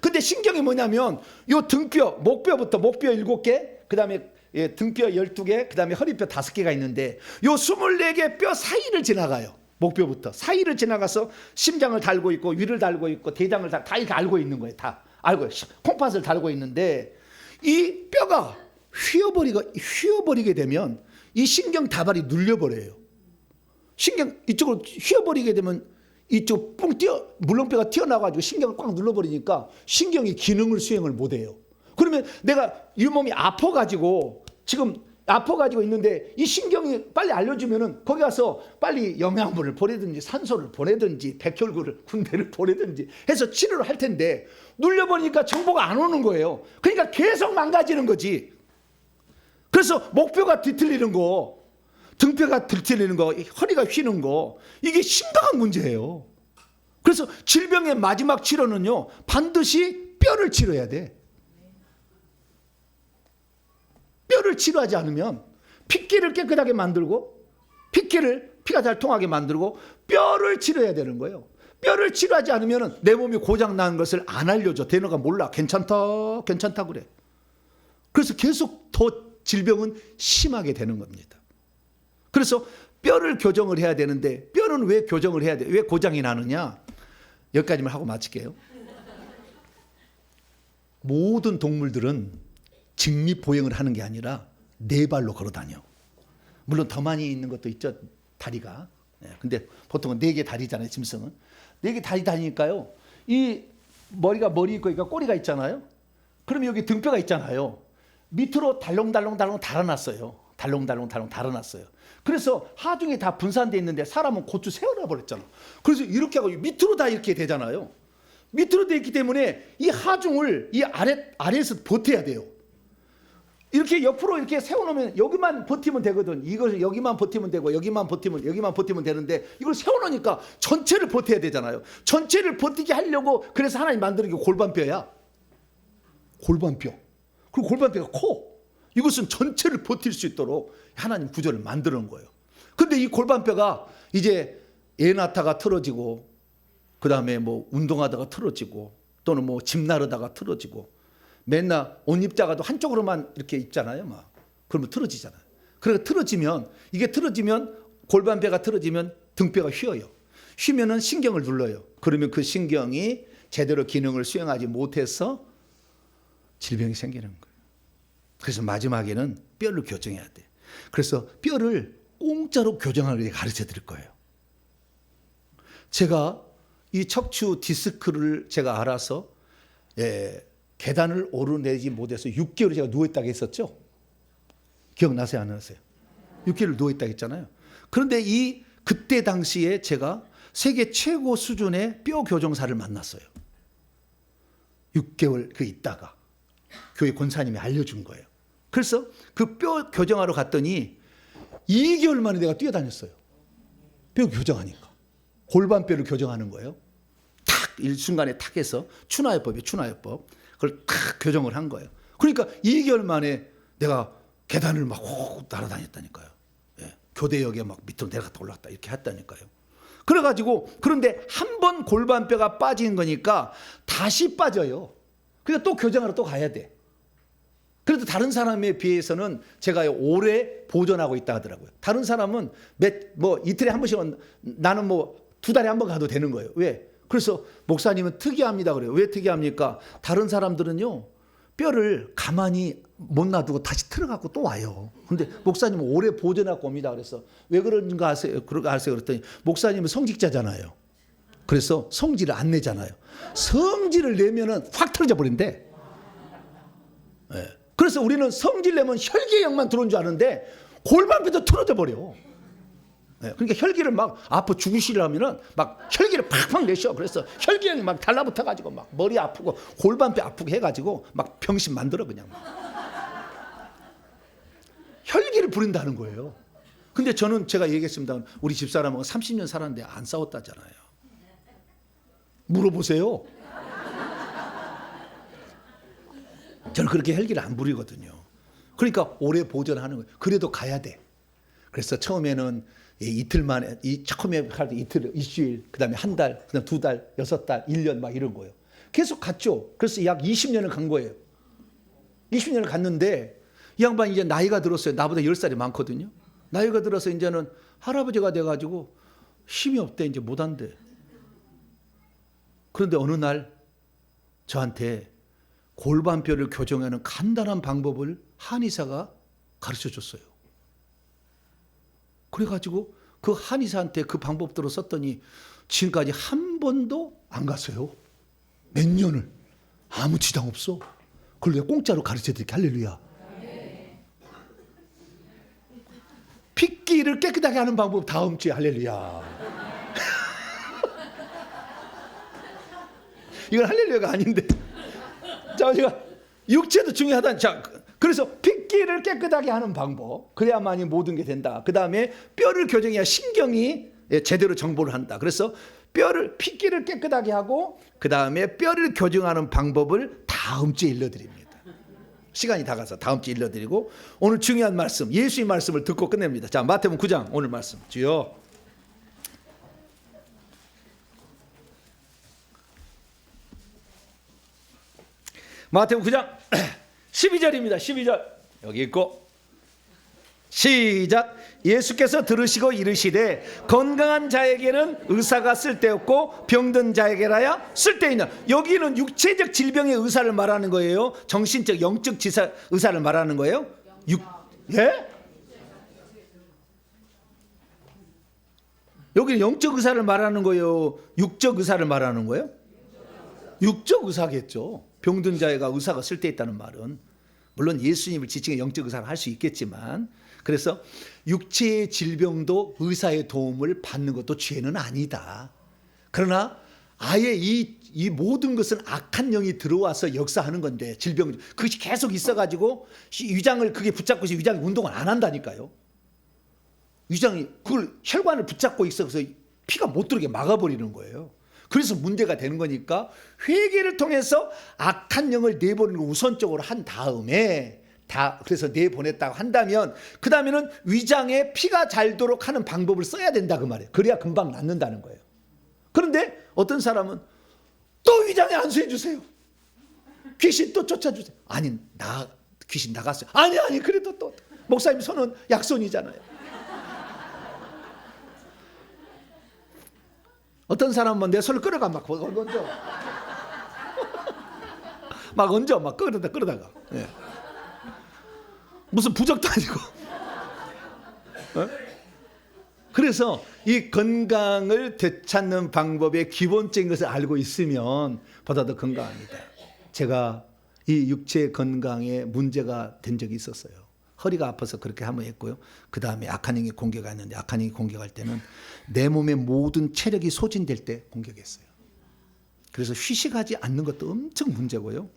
근데 신경이 뭐냐면 요 등뼈, 목뼈부터 목뼈 7개, 그 다음에 등뼈 12개, 그 다음에 허리뼈 5개가 있는데 요 24개 뼈 사이를 지나가요. 목뼈부터 사이를 지나가서 심장을 달고 있고 위를 달고 있고 대장을 다 이렇게 알고 있는 거예요. 다 알고 콩팥을 달고 있는데 이 뼈가 휘어버리게 되면 이 신경 다발이 눌려버려요. 신경 이쪽으로 휘어버리게 되면 이쪽 물렁뼈가 튀어나와가지고 신경을 꽉 눌러버리니까 신경이 기능을 수행을 못해요. 그러면 내가 이 몸이 아파가지고 있는데 이 신경이 빨리 알려주면은 거기 가서 빨리 영양분을 보내든지 산소를 보내든지 백혈구를 군대를 보내든지 해서 치료를 할 텐데 눌려버리니까 정보가 안 오는 거예요. 그러니까 계속 망가지는 거지. 그래서 목뼈가 뒤틀리는 거, 등뼈가 들틀리는 거, 허리가 휘는 거, 이게 심각한 문제예요. 그래서 질병의 마지막 치료는요, 반드시 뼈를 치료해야 돼. 뼈를 치료하지 않으면 핏기를 깨끗하게 만들고 피가 잘 통하게 만들고 뼈를 치료해야 되는 거예요. 뼈를 치료하지 않으면 내 몸이 고장난 것을 안 알려줘. 대너가 몰라. 괜찮다 그래. 그래서 계속 더 질병은 심하게 되는 겁니다. 그래서 뼈를 교정을 해야 되는데 뼈는 왜 교정을 해야 돼? 왜 고장이 나느냐? 여기까지만 하고 마칠게요. 모든 동물들은 직립보행을 하는 게 아니라 네 발로 걸어 다녀. 물론 더 많이 있는 것도 있죠, 다리가. 근데 보통은 4개 다리잖아요, 짐승은. 4개 다리 다니니까요. 이 머리가 머리 있고 그러니까 꼬리가 있잖아요. 그러면 여기 등뼈가 있잖아요. 밑으로 달롱달롱 달아놨어요. 달롱달롱 달아놨어요. 그래서 하중이 다 분산되어 있는데 사람은 고추 세워놔 버렸잖아. 그래서 이렇게 하고 밑으로 다 이렇게 되잖아요. 밑으로 되어 있기 때문에 이 하중을 이 아래에서 버텨야 돼요. 이렇게 옆으로 이렇게 세워놓으면 여기만 버티면 되거든. 이걸 여기만 버티면 되고 여기만 버티면 되는데 이걸 세워놓으니까 전체를 버텨야 되잖아요. 전체를 버티게 하려고 그래서 하나님 만드는 게 골반뼈야. 골반뼈. 그리고 골반뼈가 커. 이것은 전체를 버틸 수 있도록 하나님 구조를 만드는 거예요. 근데 이 골반뼈가 이제 애 낳다가 틀어지고 그 다음에 뭐 운동하다가 틀어지고 또는 뭐 집 나르다가 틀어지고 맨날 옷 입다가도 한쪽으로만 이렇게 입잖아요. 막 그러면 틀어지잖아요. 그러니까 틀어지면 골반뼈가 틀어지면 등뼈가 휘어요. 휘면은 신경을 눌러요. 그러면 그 신경이 제대로 기능을 수행하지 못해서 질병이 생기는 거예요. 그래서 마지막에는 뼈를 교정해야 돼. 그래서 뼈를 공짜로 교정하는 가르쳐 드릴 거예요. 제가 이 척추 디스크를 제가 알아서 계단을 오르내지 못해서 6개월 제가 누워있다고 했었죠. 기억나세요? 안 나세요? 6개월 누워있다고 했잖아요. 그런데 그때 당시에 제가 세계 최고 수준의 뼈 교정사를 만났어요. 6개월 있다가 교회 권사님이 알려준 거예요. 그래서 그 뼈 교정하러 갔더니 2개월 만에 내가 뛰어다녔어요. 뼈 교정하니까. 골반뼈를 교정하는 거예요. 탁 일순간에 탁 해서 추나요법이에요. 추나요법. 그걸 탁 교정을 한 거예요. 그러니까 2개월 만에 내가 계단을 막 날아다녔다니까요. 교대역에 막 밑으로 내려갔다 올라갔다 이렇게 했다니까요. 그래가지고 그런데 한 번 골반뼈가 빠진 거니까 다시 빠져요. 그러니까 또 교정하러 또 가야 돼. 그래도 다른 사람에 비해서는 제가 오래 보존하고 있다 하더라고요. 다른 사람은 이틀에 한 번씩, 나는 2달에 한 번 가도 되는 거예요. 왜? 그래서 목사님은 특이합니다 그래요. 왜 특이합니까? 다른 사람들은요 뼈를 가만히 못 놔두고 다시 틀어갖고 또 와요. 근데 목사님은 오래 보존하고 옵니다. 그래서 왜 그런가 아세요? 그랬더니 목사님은 성직자잖아요. 그래서 성질을 안 내잖아요. 성질을 내면은 확 틀어져 버린대. 그래서 우리는 성질 내면 혈기형만 들어온 줄 아는데 골반뼈도 틀어져 버려. 그러니까 혈기를 막 아파 죽으시려면은 막 혈기를 팍팍 내셔. 그래서 혈기형이 막 달라붙어 가지고 막 머리 아프고 골반뼈 아프고 해가지고 막 병신 만들어 그냥. 혈기를 부린다는 거예요. 근데 제가 얘기했습니다. 우리 집사람하고 30년 살았는데 안 싸웠다잖아요. 물어보세요. 저는 그렇게 혈기를 안 부리거든요. 그러니까 오래 보존하는 거예요. 그래도 가야 돼. 그래서 처음에는 이틀 만에, 처음에 할 때 이틀, 일주일, 그 다음에 한 달, 그 다음에 2달, 6달, 1년 막 이런 거예요. 계속 갔죠. 그래서 약 20년을 간 거예요. 20년을 갔는데 이 양반이 이제 나이가 들었어요. 나보다 10살이 많거든요. 나이가 들어서 이제는 할아버지가 돼가지고 힘이 없대. 이제 못한대. 그런데 어느 날 저한테 골반뼈를 교정하는 간단한 방법을 한의사가 가르쳐 줬어요. 그래가지고 그 한의사한테 그 방법대로 썼더니 지금까지 한 번도 안 갔어요. 몇 년을. 아무 지장 없어. 그걸 내가 공짜로 가르쳐 드릴게. 할렐루야. 핏기를 깨끗하게 하는 방법 다음 주에. 할렐루야. 이건 할렐루야가 아닌데. 자, 제가 육체도 중요하다. 자, 그래서 핏기를 깨끗하게 하는 방법. 그래야만이 모든 게 된다. 그 다음에 뼈를 교정해야 신경이 제대로 정보를 한다. 그래서 핏기를 깨끗하게 하고 그 다음에 뼈를 교정하는 방법을 다음 주에 일러드립니다. 시간이 다 가서 다음 주에 일러드리고 오늘 중요한 말씀, 예수의 말씀을 듣고 끝냅니다. 자, 마태복음 9장 오늘 말씀. 주여. 마태복음 9장 12절입니다. 12절 여기 있고 시작. 예수께서 들으시고 이르시되 건강한 자에게는 의사가 쓸데없고 병든 자에게라야 쓸데있냐. 여기는 육체적 질병의 의사를 말하는 거예요? 정신적 영적 의사를 말하는 거예요? 예? 여기는 영적 의사를 말하는 거예요? 육적 의사를 말하는 거예요? 육적 의사겠죠. 병든 자에게 의사가 쓸데있다는 말은 물론 예수님을 지칭해 영적 의사를 할 수 있겠지만, 그래서 육체의 질병도 의사의 도움을 받는 것도 죄는 아니다. 그러나 아예 이 모든 것은 악한 영이 들어와서 역사하는 건데, 질병, 그것이 계속 있어가지고 위장을 그게 붙잡고 있어 위장이 운동을 안 한다니까요. 위장이 그걸 혈관을 붙잡고 있어서 피가 못 들어오게 막아버리는 거예요. 그래서 문제가 되는 거니까 회개를 통해서 악한 영을 내보내는 걸 우선적으로 한 다음에 그래서 내보냈다고 한다면 그 다음에는 위장에 피가 잘 도록 하는 방법을 써야 된다 그 말이에요. 그래야 금방 낫는다는 거예요. 그런데 어떤 사람은 또 위장에 안수해 주세요. 귀신 또 쫓아주세요. 아니 귀신 나갔어요. 아니 그래도 또 목사님 손은 약손이잖아요. 어떤 사람은 내 손을 끌어가 막 얹어. 막 얹어 막 끌어다가. 예. 무슨 부적도 아니고. 어? 그래서 이 건강을 되찾는 방법의 기본적인 것을 알고 있으면 보다 더 건강합니다. 제가 이 육체 건강에 문제가 된 적이 있었어요. 허리가 아파서 그렇게 한번 했고요. 그 다음에 악한 영이 공격했는데, 악한 영이 공격할 때는 내 몸의 모든 체력이 소진될 때 공격했어요. 그래서 휴식하지 않는 것도 엄청 문제고요.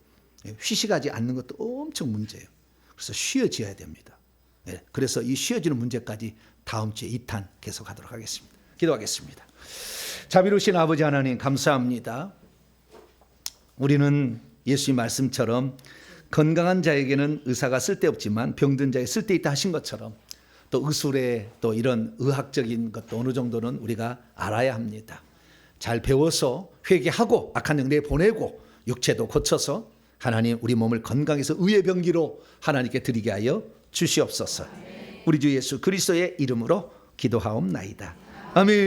휴식하지 않는 것도 엄청 문제예요. 그래서 쉬어져야 됩니다. 그래서 이 쉬어지는 문제까지 다음 주에 2탄 계속하도록 하겠습니다. 기도하겠습니다. 자비로우신 아버지 하나님 감사합니다. 우리는 예수님 말씀처럼 건강한 자에게는 의사가 쓸데없지만 병든 자에게 쓸데있다 하신 것처럼 또 의술의 또 이런 의학적인 것도 어느 정도는 우리가 알아야 합니다. 잘 배워서 회개하고 악한 영 내보내고 육체도 고쳐서 하나님 우리 몸을 건강해서 의의 병기로 하나님께 드리게 하여 주시옵소서. 우리 주 예수 그리스도의 이름으로 기도하옵나이다. 아멘.